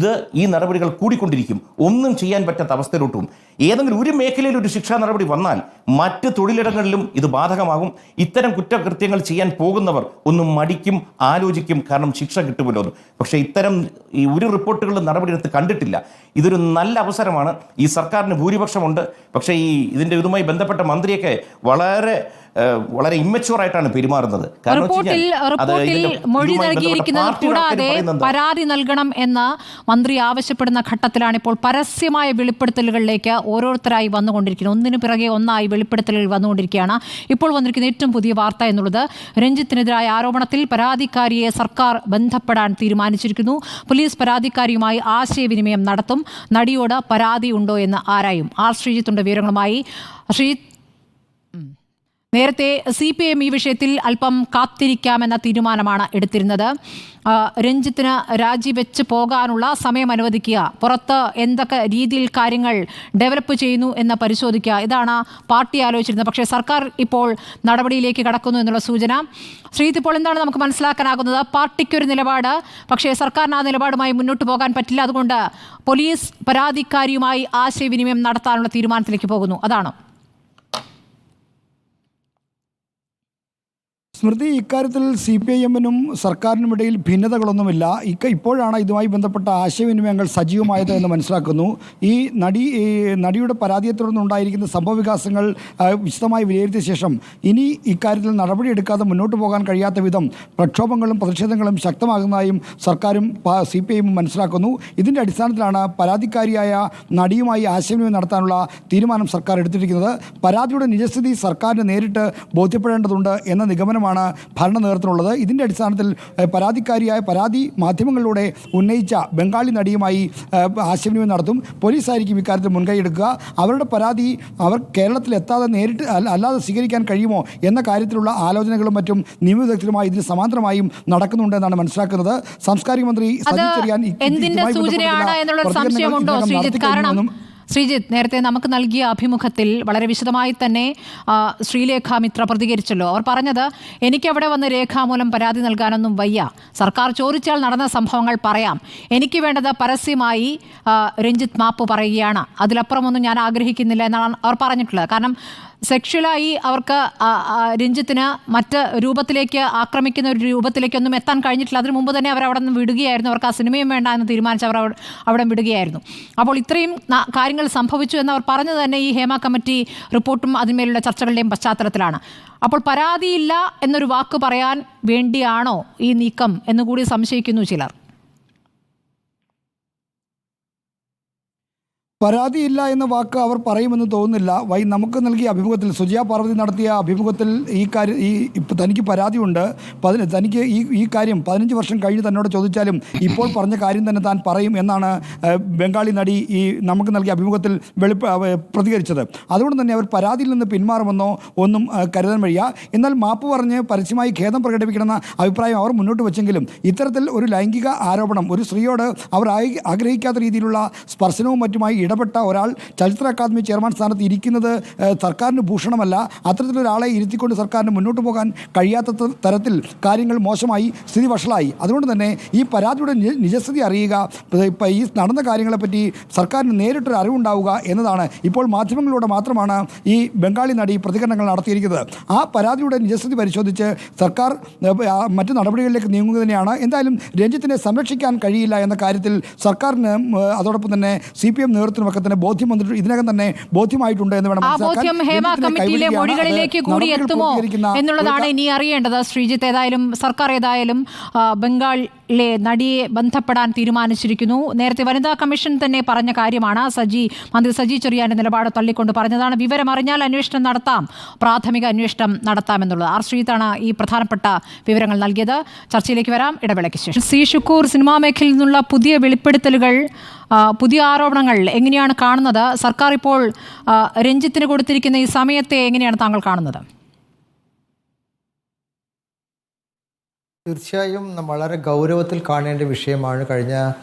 ഈ നടപടികൾ കൂടിക്കൊണ്ടിരിക്കും, ഒന്നും ചെയ്യാൻ പറ്റാത്ത അവസ്ഥയിലോട്ടും. ഏതെങ്കിലും ഒരു മേഖലയിൽ ഒരു ശിക്ഷാ നടപടി വന്നാൽ മറ്റ് തൊഴിലിടങ്ങളിലും ഇത് ബാധകമാകും. ഇത്തരം കുറ്റകൃത്യങ്ങൾ ചെയ്യാൻ പോകുന്നവർ ഒന്നും മടിക്കും, ആലോചിക്കും, കാരണം ശിക്ഷ കിട്ടുമല്ലോ. പക്ഷേ ഇത്തരം ഈ ഒരു റിപ്പോർട്ടുകളിലും നടപടിയെടുത്ത് കണ്ടിട്ടില്ല. ഇതൊരു നല്ല അവസരമാണ്. ഈ സർക്കാരിന് ഭൂരിപക്ഷമുണ്ട്. പക്ഷേ ഇതുമായി ബന്ധപ്പെട്ട മന്ത്രിയൊക്കെ വളരെ ഇമ്മച്യൂറായിട്ടാണ് പെരുമാറുന്നത്. റിപ്പോർട്ടിൽ മൊഴി നൽകിയിരിക്കുന്നത് കൂടാതെ പരാതി നൽകണം എന്ന് മന്ത്രി ആവശ്യപ്പെടുന്ന ഘട്ടത്തിലാണ് ഇപ്പോൾ പരസ്യമായ വെളിപ്പെടുത്തലുകളിലേക്ക് ഓരോരുത്തരായി വന്നുകൊണ്ടിരിക്കുന്നത്. ഒന്നിനു പിറകെ ഒന്നായി വെളിപ്പെടുത്തലുകൾ വന്നുകൊണ്ടിരിക്കുകയാണ്. ഇപ്പോൾ വന്നിരിക്കുന്ന ഏറ്റവും പുതിയ വാർത്ത എന്നുള്ളത് രഞ്ജിത്തിനെതിരായ ആരോപണത്തിൽ പരാതിക്കാരിയെ സർക്കാർ ബന്ധപ്പെടാൻ തീരുമാനിച്ചിരിക്കുന്നു. പോലീസ് പരാതിക്കാരിയുമായി ആശയവിനിമയം നടത്തും. നടിയോട് പരാതി ഉണ്ടോ എന്ന് ആരായും. ആർ ശ്രീജിത്തുണ്ട് വിവരങ്ങളുമായി. ശ്രീജിത്ത്, നേരത്തെ CPM ഈ വിഷയത്തിൽ അല്പം കാത്തിരിക്കാമെന്ന തീരുമാനമാണ് എടുത്തിരുന്നത്. രഞ്ജിത്തിന് രാജിവെച്ച് പോകാനുള്ള സമയം അനുവദിക്കുക, പുറത്ത് എന്തൊക്കെ രീതിയിൽ കാര്യങ്ങൾ ഡെവലപ്പ് ചെയ്യുന്നു എന്ന് പരിശോധിക്കുക, ഇതാണ് പാർട്ടി ആലോചിച്ചിരുന്നത്. പക്ഷേ സർക്കാർ ഇപ്പോൾ നടപടിയിലേക്ക് കടക്കുന്നു എന്നുള്ള സൂചന. ശ്രീജിത്ത്, ഇപ്പോൾ എന്താണ് നമുക്ക് മനസ്സിലാക്കാനാകുന്നത്? പാർട്ടിക്കൊരു നിലപാട്, പക്ഷേ സർക്കാരിന് ആ നിലപാടുമായി മുന്നോട്ട് പോകാൻ പറ്റില്ല. അതുകൊണ്ട് പോലീസ് പരാതിക്കാരിയുമായി ആശയവിനിമയം നടത്താനുള്ള തീരുമാനത്തിലേക്ക് പോകുന്നു, അതാണോ? സ്മൃതി, ഇക്കാര്യത്തിൽ CPIM-നും സർക്കാരിനുമിടയിൽ ഭിന്നതകളൊന്നുമില്ല. ഇപ്പോഴാണ് ഇതുമായി ബന്ധപ്പെട്ട ആശയവിനിമയങ്ങൾ സജീവമായത് എന്ന് മനസ്സിലാക്കുന്നു. ഈ നടിയുടെ പരാതിയെ തുടർന്നുണ്ടായിരിക്കുന്ന സംഭവവികാസങ്ങൾ വിശദമായി വിലയിരുത്തിയ ശേഷം ഇനി ഇക്കാര്യത്തിൽ നടപടിയെടുക്കാതെ മുന്നോട്ട് പോകാൻ കഴിയാത്ത വിധം പ്രക്ഷോഭങ്ങളും പ്രതിഷേധങ്ങളും ശക്തമാകുന്നതായും സർക്കാരും CPIM മനസ്സിലാക്കുന്നു. ഇതിൻ്റെ അടിസ്ഥാനത്തിലാണ് പരാതിക്കാരിയായ നടിയുമായി ആശയവിനിമയം നടത്താനുള്ള തീരുമാനം സർക്കാർ എടുത്തിരിക്കുന്നത്. പരാതിയുടെ നിജസ്ഥിതി സർക്കാരിന് നേരിട്ട് ബോധ്യപ്പെടേണ്ടതുണ്ട് എന്ന നിഗമനമാണ് ഭരണ നേതൃത്വത്തിനുള്ളത്. ഇതിൻ്റെ അടിസ്ഥാനത്തിൽ പരാതി മാധ്യമങ്ങളിലൂടെ ഉന്നയിച്ച ബംഗാളി നടിയുമായി ആശയവിനിമയം നടത്തും. പോലീസായിരിക്കും ഇക്കാര്യത്തിൽ മുൻകൈയെടുക്കുക. അവരുടെ പരാതി അവർ കേരളത്തിൽ എത്താതെ നേരിട്ട് അല്ലാതെ സ്വീകരിക്കാൻ കഴിയുമോ എന്ന കാര്യത്തിലുള്ള ആലോചനകളും മറ്റും നിയമവിദഗ്ധരുമായി ഇതിന് സമാന്തരമായും നടക്കുന്നുണ്ടെന്നാണ് മനസ്സിലാക്കുന്നത്. സാംസ്കാരിക മന്ത്രി സജി ചെറിയാൻ ശ്രീജിത്ത്, നേരത്തെ നമുക്ക് നൽകിയ അഭിമുഖത്തിൽ വളരെ വിശദമായി തന്നെ ശ്രീലേഖ മിത്ര പ്രതികരിച്ചല്ലോ. അവർ പറഞ്ഞത്, എനിക്കവിടെ വന്ന് രേഖാമൂലം പരാതി നൽകാനൊന്നും വയ്യ, സർക്കാർ ചോദിച്ചാൽ നടന്ന സംഭവങ്ങൾ പറയാം, എനിക്ക് വേണ്ടത് പരസ്യമായി രഞ്ജിത്ത് മാപ്പ് പറയുകയാണ്, അതിലപ്പുറമൊന്നും ഞാൻ ആഗ്രഹിക്കുന്നില്ല എന്നാണ് അവർ പറഞ്ഞിട്ടുള്ളത്. കാരണം സെക്ഷലായി അവർക്ക് രഞ്ജിത്തിന് മറ്റ് രൂപത്തിലേക്ക് ആക്രമിക്കുന്ന ഒരു രൂപത്തിലേക്കൊന്നും എത്താൻ കഴിഞ്ഞിട്ടില്ല. അതിനു മുമ്പ് തന്നെ അവർ അവിടെ നിന്ന് വിടുകയായിരുന്നു. അവർക്ക് ആ സിനിമയും വേണ്ട എന്ന് തീരുമാനിച്ച് അവർ അവിടെ വിടുകയായിരുന്നു. അപ്പോൾ ഇത്രയും കാര്യങ്ങൾ സംഭവിച്ചു എന്നവർ പറഞ്ഞത് തന്നെ ഈ ഹേമ കമ്മിറ്റി റിപ്പോർട്ടും അതിന്മേലുള്ള ചർച്ചകളുടെയും പശ്ചാത്തലത്തിലാണ്. അപ്പോൾ പരാതിയില്ല എന്നൊരു വാക്ക് പറയാൻ വേണ്ടിയാണോ ഈ നീക്കം എന്നുകൂടി സംശയിക്കുന്നു ചിലർ. പരാതിയില്ല എന്ന വാക്ക് അവർ പറയുമെന്ന് തോന്നുന്നില്ല. നമുക്ക് നൽകിയ അഭിമുഖത്തിൽ സുജിയ പാർവതി നടത്തിയ അഭിമുഖത്തിൽ തനിക്ക് പരാതിയുണ്ട്, തനിക്ക് ഈ കാര്യം 15 വർഷം കഴിഞ്ഞ് തന്നോട് ചോദിച്ചാലും ഇപ്പോൾ പറഞ്ഞ കാര്യം തന്നെ താൻ പറയും എന്നാണ് ബംഗാളി നടി നമുക്ക് നൽകിയ അഭിമുഖത്തിൽ പ്രതികരിച്ചത്. അതുകൊണ്ട് തന്നെ അവർ പരാതിയിൽ നിന്ന് പിന്മാറുമെന്നോ ഒന്നും കരുതാൻ വയ്യ. എന്നാൽ മാപ്പ് പറഞ്ഞ് പരസ്യമായി ഖേദം പ്രകടിപ്പിക്കണമെന്ന അഭിപ്രായം അവർ മുന്നോട്ട് വെച്ചെങ്കിലും ഇത്തരത്തിൽ ഒരു ലൈംഗിക ആരോപണം, ഒരു സ്ത്രീയോട് അവർ ആഗ്രഹിക്കാത്ത രീതിയിലുള്ള സ്പർശനവും മറ്റുമായി ഇടപെട്ട ഒരാൾ ചലച്ചിത്ര അക്കാദമി ചെയർമാൻ സ്ഥാനത്ത് ഇരിക്കുന്നത് സർക്കാരിന് ഭൂഷണമല്ല. അത്തരത്തിലൊരാളെ ഇരുത്തിക്കൊണ്ട് സർക്കാരിന് മുന്നോട്ട് പോകാൻ കഴിയാത്ത തരത്തിൽ കാര്യങ്ങൾ മോശമായി, സ്ഥിതി വഷളായി. അതുകൊണ്ട് തന്നെ ഈ പരാതിയുടെ നിജസ്ഥിതി അറിയുക, ഈ നടന്ന കാര്യങ്ങളെപ്പറ്റി സർക്കാരിന് നേരിട്ടൊരു അറിവുണ്ടാവുക എന്നതാണ്. ഇപ്പോൾ മാധ്യമങ്ങളിലൂടെ മാത്രമാണ് ഈ ബംഗാളി നടി പ്രതികരണങ്ങൾ നടത്തിയിരിക്കുന്നത്. ആ പരാതിയുടെ നിജസ്ഥിതി പരിശോധിച്ച് സർക്കാർ മറ്റു നടപടികളിലേക്ക് നീങ്ങുക തന്നെയാണ്. എന്തായാലും രഞ്ജിത്തിനെ സംരക്ഷിക്കാൻ കഴിയില്ല എന്ന കാര്യത്തിൽ സർക്കാരിന് അതോടൊപ്പം തന്നെ CPM നേതൃത്വം മാധ്യമത്തിനുമൊക്കെ തന്നെ ബോധ്യം വന്നിട്ട് ഇതിനകം തന്നെ ബോധ്യമായിട്ടുണ്ട് എന്ന് വേണം ആ ബോധ്യം ഹേമ കമ്മിറ്റിയിലെ മൊഴികളിലേക്ക് കൂടി എത്തുമോ എന്നുള്ളതാണ് ഇനി അറിയേണ്ടത്. ശ്രീജിത്ത്, ഏതായാലും സർക്കാർ ഏതായാലും ബംഗാളിലെ നടിയെ ബന്ധപ്പെടാൻ തീരുമാനിച്ചിരിക്കുന്നു. നേരത്തെ വനിതാ കമ്മീഷൻ തന്നെ പറഞ്ഞ കാര്യമാണ്. മന്ത്രി സജി ചെറിയാന്റെ നിലപാട് തള്ളിക്കൊണ്ട് പറഞ്ഞതാണ് വിവരമറിഞ്ഞാൽ അന്വേഷണം നടത്താം, പ്രാഥമിക അന്വേഷണം നടത്താമെന്നുള്ളത്. ആർ ശ്രീജിത്താണ് ഈ പ്രധാനപ്പെട്ട വിവരങ്ങൾ നൽകിയത്. ചർച്ചയിലേക്ക് വരാം ഇടവേളയ്ക്ക് ശേഷം. സി ഷുക്കൂർ, സിനിമാ മേഖലയിൽ നിന്നുള്ള പുതിയ വെളിപ്പെടുത്തലുകൾ, പുതിയ ആരോപണങ്ങൾ എങ്ങനെയാണ് കാണുന്നത്? സർക്കാർ ഇപ്പോൾ രഞ്ജിത്തിന് കൊടുത്തിരിക്കുന്ന ഈ സമയത്തെ എങ്ങനെയാണ് താങ്കൾ കാണുന്നത്? തീർച്ചയായും വളരെ ഗൗരവത്തിൽ കാണേണ്ട വിഷയമാണ് കഴിഞ്ഞ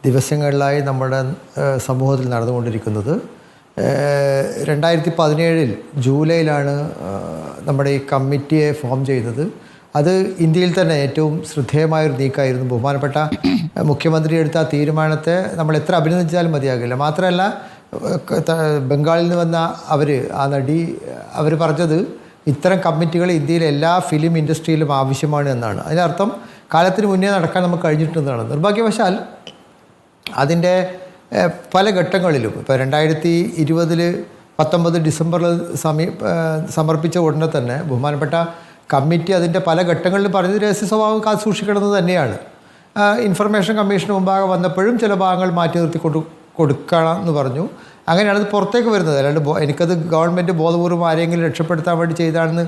ദിവസങ്ങളിലായി നമ്മുടെ സമൂഹത്തിൽ നടന്നുകൊണ്ടിരിക്കുന്നത്. 2017 ജൂലൈയിലാണ് നമ്മുടെ ഈ കമ്മിറ്റിയെ ഫോം ചെയ്യുന്നത്. അത് ഇന്ത്യയിൽ തന്നെ ഏറ്റവും ശ്രദ്ധേയമായൊരു നീക്കമായിരുന്നു. ബഹുമാനപ്പെട്ട മുഖ്യമന്ത്രി എടുത്ത ആ തീരുമാനത്തെ നമ്മൾ എത്ര അഭിനന്ദിച്ചാലും മതിയാകില്ല. മാത്രമല്ല, ബംഗാളിൽ നിന്ന് വന്ന ആ നടി അവർ പറഞ്ഞത് ഇത്തരം കമ്മിറ്റികൾ ഇന്ത്യയിലെ എല്ലാ ഫിലിം ഇൻഡസ്ട്രിയിലും ആവശ്യമാണ് എന്നാണ്. അതിനർത്ഥം കാലത്തിന് മുന്നേ നടക്കാൻ നമുക്ക് കഴിഞ്ഞിട്ടുണ്ടെന്നാണ്. നിർഭാഗ്യവശാൽ അതിൻ്റെ പല ഘട്ടങ്ങളിലും ഇപ്പോൾ 2019 ഡിസംബറിൽ സമർപ്പിച്ച ഉടനെ തന്നെ ബഹുമാനപ്പെട്ട കമ്മിറ്റി അതിൻ്റെ പല ഘട്ടങ്ങളിലും പറഞ്ഞത് രഹസ്യ സ്വഭാവം കാത്തു സൂക്ഷിക്കണമെന്ന് തന്നെയാണ്. ഇൻഫർമേഷൻ കമ്മീഷന് മുമ്പാകെ വന്നപ്പോഴും ചില ഭാഗങ്ങൾ മാറ്റി നിർത്തി കൊടുക്കണം എന്ന് പറഞ്ഞു. അങ്ങനെയാണ് അത് പുറത്തേക്ക് വരുന്നത്. അല്ലാണ്ട് എനിക്കത് ഗവൺമെൻറ് ബോധപൂർവ്വം ആരെങ്കിലും രക്ഷപ്പെടുത്താൻ വേണ്ടി ചെയ്താണെന്ന്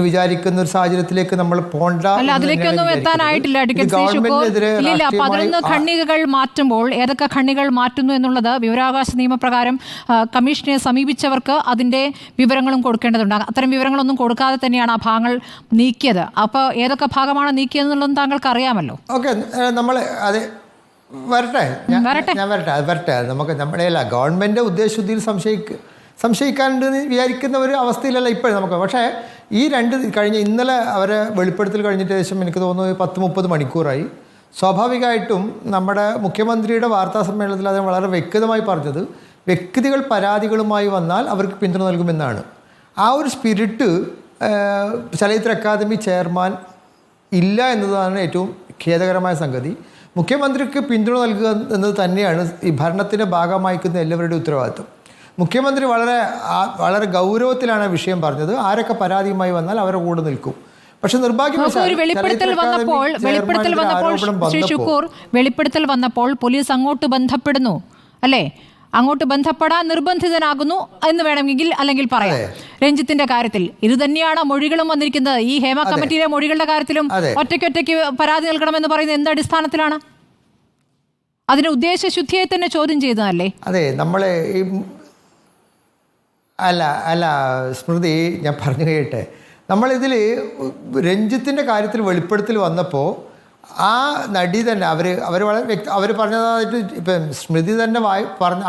വിചാരിക്കുന്ന ഒരു സാഹചര്യത്തിലേക്ക് നമ്മൾ പോകണ്ട. അതിലേക്കൊന്നും എത്താനായിട്ടില്ല. 11 ഖണ്ഡികകൾ മാറ്റുമ്പോൾ ഏതൊക്കെ ഖണ്ഡികൾ മാറ്റുന്നു എന്നുള്ളത് വിവരാവകാശ നിയമപ്രകാരം കമ്മീഷനെ സമീപിച്ചവർക്ക് അതിൻ്റെ വിവരങ്ങളും കൊടുക്കേണ്ടതുണ്ട്. അത്തരം വിവരങ്ങളൊന്നും കൊടുക്കാതെ തന്നെയാണ് ആ ഭാഗങ്ങൾ നീക്കിയത്. അപ്പോൾ ഏതൊക്കെ ഭാഗമാണ് നീക്കിയതെന്നുള്ളതും താങ്കൾക്ക് അറിയാമല്ലോ. ഓക്കെ, നമ്മൾ അത് വരട്ടെ, ഞാൻ വരട്ടെ. അത് നമുക്ക് നമ്മുടെ ഗവൺമെൻറ് ഉദ്ദേശശുദ്ധിയിൽ സംശയിക്കാനുണ്ടെന്ന് വിചാരിക്കുന്ന ഒരു അവസ്ഥയിലല്ല ഇപ്പോഴും നമുക്ക്. പക്ഷേ ഈ ഇന്നലെ അവരെ വെളിപ്പെടുത്തൽ കഴിഞ്ഞിട്ട് ഏകദേശം എനിക്ക് തോന്നുന്നു 10-30 മണിക്കൂറായി. സ്വാഭാവികമായിട്ടും നമ്മുടെ മുഖ്യമന്ത്രിയുടെ വാർത്താ സമ്മേളനത്തിൽ അത് വളരെ വ്യക്തമായി പറഞ്ഞത് വ്യക്തികൾ പരാതികളുമായി വന്നാൽ അവർക്ക് പിന്തുണ നൽകുമെന്നാണ്. ആ ഒരു സ്പിരിറ്റ് ചലച്ചിത്ര അക്കാദമി ചെയർമാൻ ഇല്ല എന്നതാണ് ഏറ്റവും ഖേദകരമായ സംഗതി. മുഖ്യമന്ത്രിക്ക് പിന്തുണ നൽകുക എന്നത് തന്നെയാണ് ഈ ഭരണത്തിൻ്റെ ഭാഗമായിരിക്കുന്ന എല്ലാവരുടെയും ഉത്തരവാദിത്വം. മുഖ്യമന്ത്രി വളരെ ഗൗരവത്തിലാണ് വിഷയം പറഞ്ഞത്. ആരൊക്കെ പരാതിയുമായി വന്നാൽ അവരുടെ കൂടെ നിൽക്കും. പക്ഷെ വെളിപ്പെടുത്തൽ വന്നപ്പോൾ പോലീസ് അങ്ങോട്ട് ബന്ധപ്പെടുന്നു അല്ലേ? അങ്ങോട്ട് ബന്ധപ്പെടാൻ നിർബന്ധിതനാകുന്നു എന്ന് വേണമെങ്കിൽ അല്ലെങ്കിൽ പറയാം. രഞ്ജിത്തിന്റെ കാര്യത്തിൽ ഇത് തന്നെയാണ് മൊഴികളും വന്നിരിക്കുന്നത്. ഈ ഹേമ കമ്മിറ്റിയിലെ മൊഴികളുടെ കാര്യത്തിലും ഒറ്റയ്ക്കൊറ്റയ്ക്ക് പരാതി നൽകണമെന്ന് പറയുന്നത് എന്ത് അടിസ്ഥാനത്തിലാണ്? അതിന് ഉദ്ദേശശുദ്ധിയെ തന്നെ ചോദ്യം ചെയ്തതല്ലേ? അതെ, നമ്മളെ അല്ല സ്മൃതി, ഞാൻ പറഞ്ഞു കഴിയട്ടെ. നമ്മളിതിൽ രഞ്ജിത്തിൻ്റെ കാര്യത്തിൽ വെളിപ്പെടുത്തൽ വന്നപ്പോൾ ആ നടി തന്നെ അവർ വളരെ അവർ പറഞ്ഞതായിട്ട് ഇപ്പം സ്മൃതി തന്നെ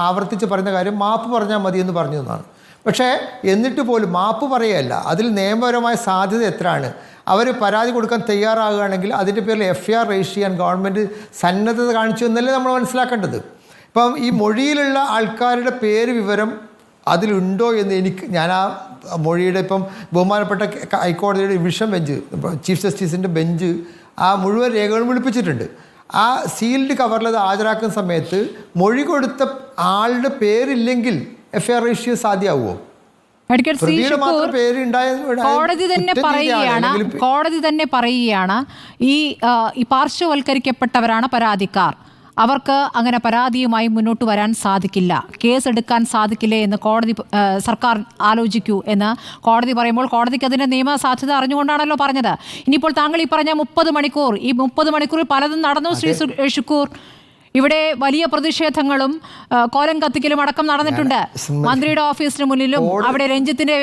ആവർത്തിച്ച് പറയുന്ന കാര്യം മാപ്പ് പറഞ്ഞാൽ മതി എന്ന് പറഞ്ഞു എന്നാണ്. പക്ഷേ എന്നിട്ട് പോലും മാപ്പ് പറയുകയല്ല, അതിൽ നിയമപരമായ സാധ്യത എത്രയാണ്? അവർ പരാതി കൊടുക്കാൻ തയ്യാറാകുകയാണെങ്കിൽ അതിൻ്റെ പേരിൽ FIR രജിസ്റ്റർ ചെയ്യാൻ ഗവൺമെൻറ് സന്നദ്ധത കാണിച്ചു എന്നല്ലേ നമ്മൾ മനസ്സിലാക്കേണ്ടത്. ഇപ്പം ഈ മൊഴിയിലുള്ള ആൾക്കാരുടെ പേര് വിവരം അതിലുണ്ടോ എന്ന് ഞാൻ ആ മൊഴിയുടെ ഇപ്പം ബഹുമാനപ്പെട്ട ഹൈക്കോടതിയുടെ ഡിവിഷൻ ബെഞ്ച്, ചീഫ് ജസ്റ്റിസിൻ്റെ ബെഞ്ച് ആ മുഴുവൻ രേഖകളും വിളിപ്പിച്ചിട്ടുണ്ട്. ആ സീൽഡ് കവറിൽ അത് ഹാജരാക്കുന്ന സമയത്ത് മൊഴി കൊടുത്ത ആളുടെ പേരില്ലെങ്കിൽ FIR രജിസ്റ്റർ സാധ്യമാവുമോ? കോടതി തന്നെ പറയുകയാണ് ഈ പാർശ്വവൽക്കരിക്കപ്പെട്ടവരാണ് പരാതിക്കാർ, അവർക്ക് അങ്ങനെ പരാതിയുമായി മുന്നോട്ട് വരാൻ സാധിക്കില്ല, കേസെടുക്കാൻ സാധിക്കില്ല എന്ന് സർക്കാർ ആലോചിക്കൂ എന്ന് കോടതി പറയുമ്പോൾ കോടതിക്ക് അതിൻ്റെ നിയമ സാധ്യത അറിഞ്ഞുകൊണ്ടാണല്ലോ പറഞ്ഞത്. ഇനിയിപ്പോൾ താങ്കൾ ഈ പറഞ്ഞ 30 മണിക്കൂർ, ഈ 30 മണിക്കൂറിൽ പലതും നടന്നു ശ്രീ ഷുക്കൂർ. ഇവിടെ വലിയ പ്രതിഷേധങ്ങളും കോലം കത്തിക്കലും അടക്കം നടന്നിട്ടുണ്ട്. മന്ത്രിയുടെ ഓഫീസിന് മുന്നിലും അവിടെ രഞ്ജിത്തിന്റെ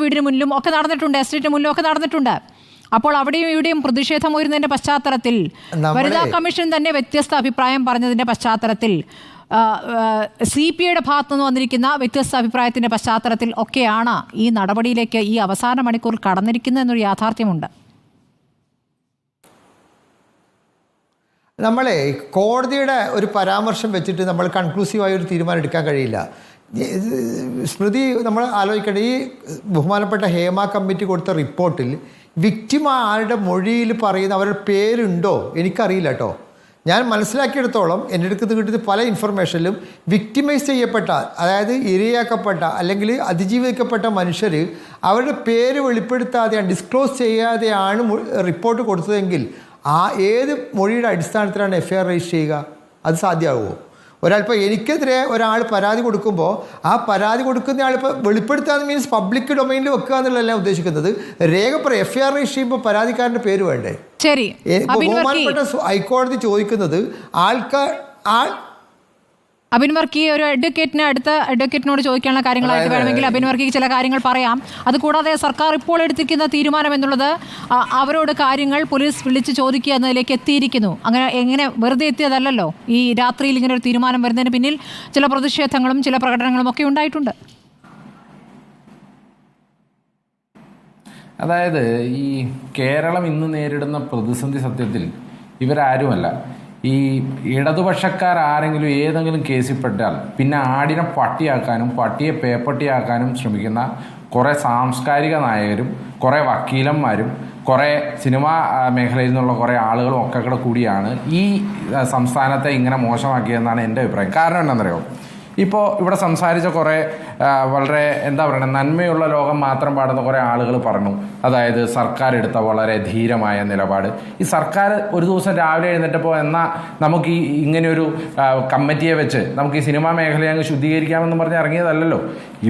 വീടിന് മുന്നിലും ഒക്കെ നടന്നിട്ടുണ്ട്, എസ്റ്റേറ്റിന് മുന്നിലും ഒക്കെ നടന്നിട്ടുണ്ട്. അപ്പോൾ അവിടെയും ഇവിടെയും പ്രതിഷേധം ഉയരുന്നതിൻ്റെ പശ്ചാത്തലത്തിൽ, വനിതാ കമ്മീഷൻ തന്നെ വ്യത്യസ്ത അഭിപ്രായം പറഞ്ഞതിൻ്റെ പശ്ചാത്തലത്തിൽ, CPIയുടെ ഭാഗത്തു നിന്ന് വന്നിരിക്കുന്ന വ്യത്യസ്ത അഭിപ്രായത്തിൻ്റെ പശ്ചാത്തലത്തിൽ ഒക്കെയാണ് ഈ നടപടിയിലേക്ക് ഈ അവസാന മണിക്കൂർ കടന്നിരിക്കുന്നത് എന്നൊരു യാഥാർത്ഥ്യമുണ്ട്. നമ്മളെ കോടതിയുടെ ഒരു പരാമർശം വെച്ചിട്ട് നമ്മൾ കൺക്ലൂസീവായ ഒരു തീരുമാനം എടുക്കാൻ കഴിയില്ല. സ്മൃതി, നമ്മൾ ആലോചിക്കേണ്ട ഈ ബഹുമാനപ്പെട്ട ഹേമ കമ്മിറ്റി കൊടുത്ത റിപ്പോർട്ടിൽ വിക്റ്റിം ആരുടെ മൊഴിയിൽ പറയുന്ന അവരുടെ പേരുണ്ടോ എനിക്കറിയില്ല കേട്ടോ. ഞാൻ മനസ്സിലാക്കിയെടുത്തോളം എൻ്റെ അടുത്ത് കിട്ടിയ പല ഇൻഫർമേഷനിലും വിക്ടിമൈസ് ചെയ്യപ്പെട്ട, അതായത് ഇരയാക്കപ്പെട്ട അല്ലെങ്കിൽ അതിജീവിക്കപ്പെട്ട മനുഷ്യർ അവരുടെ പേര് വെളിപ്പെടുത്താതെയാണ്, ഡിസ്ക്ലോസ് ചെയ്യാതെയാണ് റിപ്പോർട്ട് കൊടുത്തതെങ്കിൽ ഏത് മൊഴിയുടെ അടിസ്ഥാനത്തിലാണ് FIR രജിസ്റ്റർ ചെയ്യുക? അത് സാധ്യമാകുമോ? ഒരാളിപ്പോൾ എനിക്കെതിരെ ഒരാൾ പരാതി കൊടുക്കുമ്പോൾ ആ പരാതി കൊടുക്കുന്ന ആളിപ്പോൾ വെളിപ്പെടുത്താതെ മീൻസ് പബ്ലിക് ഡൊമൈനിൽ വെക്കുക എന്നുള്ളതല്ല ഉദ്ദേശിക്കുന്നത്. FIR രജിസ്റ്റർ ചെയ്യുമ്പോൾ പരാതിക്കാരൻ്റെ പേര് വേണ്ടേ? ശരി, ബഹുമാനപ്പെട്ട ഹൈക്കോടതി ചോദിക്കുന്നത് അബിൻ വർക്കി ഒരു അടുത്ത അഡ്വക്കേറ്റിനോട് ചോദിക്കാനുള്ള കാര്യങ്ങളായിട്ട് വേണമെങ്കിൽ അബിൻ വർക്കിക്ക് ചില കാര്യങ്ങൾ പറയാം. അതുകൂടാതെ സർക്കാർ ഇപ്പോൾ എടുത്തിരിക്കുന്ന തീരുമാനം എന്നുള്ളത് അവരോട് കാര്യങ്ങൾ പോലീസ് വിളിച്ച് ചോദിക്കുക എന്നതിലേക്ക് എത്തിയിരിക്കുന്നു. അങ്ങനെ എങ്ങനെ വെറുതെ എത്തിയതല്ലല്ലോ. ഈ രാത്രിയിൽ ഇങ്ങനെ ഒരു തീരുമാനം വരുന്നതിന് പിന്നിൽ ചില പ്രതിഷേധങ്ങളും ചില പ്രകടനങ്ങളും ഒക്കെ ഉണ്ടായിട്ടുണ്ട്. അതായത് ഈ കേരളം ഇന്ന് നേരിടുന്ന പ്രതിസന്ധി സത്യത്തിൽ ഇവരാരുമല്ല. ഈ ഇടതുപക്ഷക്കാരെങ്കിലും ഏതെങ്കിലും കേസിൽപ്പെട്ടാൽ പിന്നെ ആടിനെ പട്ടിയാക്കാനും പട്ടിയെ പേപ്പട്ടിയാക്കാനും ശ്രമിക്കുന്ന കുറേ സാംസ്കാരിക നായകരും കുറേ വക്കീലന്മാരും കുറേ സിനിമാ മേഖലയിൽ നിന്നുള്ള കുറേ ആളുകളും ഒക്കെ കൂടെ കൂടിയാണ് ഈ സംസ്ഥാനത്തെ ഇങ്ങനെ മോശമാക്കിയതെന്നാണ് എൻ്റെ അഭിപ്രായം. കാരണം എന്താണെന്നറിയോ? ഇപ്പോൾ ഇവിടെ സംസാരിച്ച കുറേ വളരെ എന്താ പറയുക നന്മയുള്ള ലോകം മാത്രം പാടുന്ന കുറേ ആളുകൾ പറഞ്ഞു. അതായത് സർക്കാർ എടുത്ത വളരെ ധീരമായ നിലപാട്. ഈ സർക്കാർ ഒരു ദിവസം രാവിലെ എഴുന്നേറ്റപ്പോൾ എന്നാൽ നമുക്ക് ഈ ഇങ്ങനെയൊരു കമ്മിറ്റിയെ വെച്ച് നമുക്ക് ഈ സിനിമാ മേഖലയെ അങ്ങ് ശുദ്ധീകരിക്കാമെന്ന് പറഞ്ഞ് ഇറങ്ങിയതല്ലല്ലോ.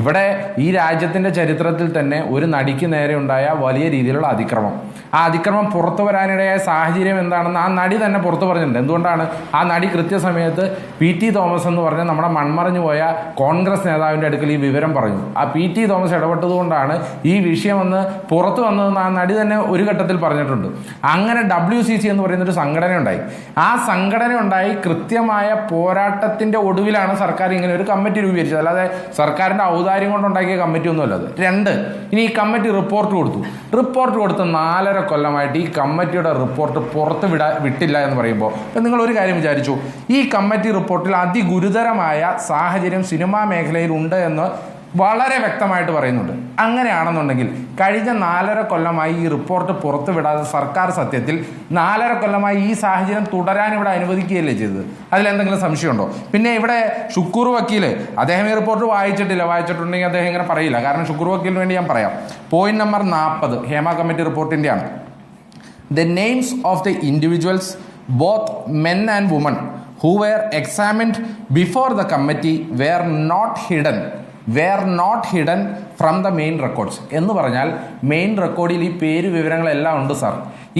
ഇവിടെ ഈ രാജ്യത്തിൻ്റെ ചരിത്രത്തിൽ തന്നെ ഒരു നടിക്ക് നേരെ ഉണ്ടായ വലിയ രീതിയിലുള്ള അതിക്രമം, ആ അതിക്രമം പുറത്തു വരാനിടയായ സാഹചര്യം എന്താണെന്ന് ആ നടി തന്നെ പുറത്തു പറഞ്ഞിട്ടുണ്ട്. എന്തുകൊണ്ടാണ്? ആ നടി കൃത്യസമയത്ത് PT തോമസ് എന്ന് പറഞ്ഞ നമ്മുടെ മൺമറഞ്ഞു പോയ കോൺഗ്രസ് നേതാവിൻ്റെ അടുക്കൽ ഈ വിവരം പറഞ്ഞു. ആ PT തോമസ് ഇടപെട്ടതുകൊണ്ടാണ് ഈ വിഷയം ഒന്ന് പുറത്തു വന്നതെന്ന് ആ നടി തന്നെ ഒരു ഘട്ടത്തിൽ പറഞ്ഞിട്ടുണ്ട്. അങ്ങനെ WCC എന്ന് പറയുന്നൊരു സംഘടന ഉണ്ടായി. ആ സംഘടന ഉണ്ടായി കൃത്യമായ പോരാട്ടത്തിൻ്റെ ഒടുവിലാണ് സർക്കാർ ഇങ്ങനെ ഒരു കമ്മിറ്റി രൂപീകരിച്ചത്. അല്ലാതെ സർക്കാരിൻ്റെ ഔദാര്യം കൊണ്ടുണ്ടാക്കിയ കമ്മിറ്റി ഒന്നുമല്ല അത്. 2, ഇനി ഈ കമ്മിറ്റി റിപ്പോർട്ട് കൊടുത്ത് 4.5 കൊല്ലമായിട്ട് ഈ കമ്മിറ്റിയുടെ റിപ്പോർട്ട് പുറത്ത് വിട്ടില്ല എന്ന് പറയുമ്പോൾ നിങ്ങൾ ഒരു കാര്യം വിചാരിച്ചു, ഈ കമ്മിറ്റി റിപ്പോർട്ടിൽ അതിഗുരുതരമായ സാഹചര്യം സിനിമാ മേഖലയിൽ ഉണ്ട് എന്ന് വളരെ വ്യക്തമായിട്ട് പറയുന്നുണ്ട്. അങ്ങനെയാണെന്നുണ്ടെങ്കിൽ കഴിഞ്ഞ 4.5 കൊല്ലമായി ഈ റിപ്പോർട്ട് പുറത്തു വിടാതെ സർക്കാർ സത്യത്തിൽ 4.5 കൊല്ലമായി ഈ സാഹചര്യം തുടരാൻ ഇവിടെ അനുവദിക്കുകയല്ലേ ചെയ്തത്? അതിലെന്തെങ്കിലും സംശയമുണ്ടോ? പിന്നെ ഇവിടെ ഷുക്കൂർ വക്കീൽ അദ്ദേഹം ഈ റിപ്പോർട്ട് വായിച്ചിട്ടുണ്ടെങ്കിൽ അദ്ദേഹം ഇങ്ങനെ പറയില്ല. കാരണം ഷുക്കൂർ വക്കീലിന് വേണ്ടി ഞാൻ പറയാം. പോയിന്റ് നമ്പർ 40 ഹേമ കമ്മിറ്റി റിപ്പോർട്ടിൻ്റെയാണ്. The names of the individuals, both men and women, who were examined before the committee were not hidden from the main records. എന്ന് പറഞ്ഞാൽ മെയിൻ റെക്കോർഡിൽ ഈ പേര് വിവരങ്ങളെല്ലാം ഉണ്ട് സാർ.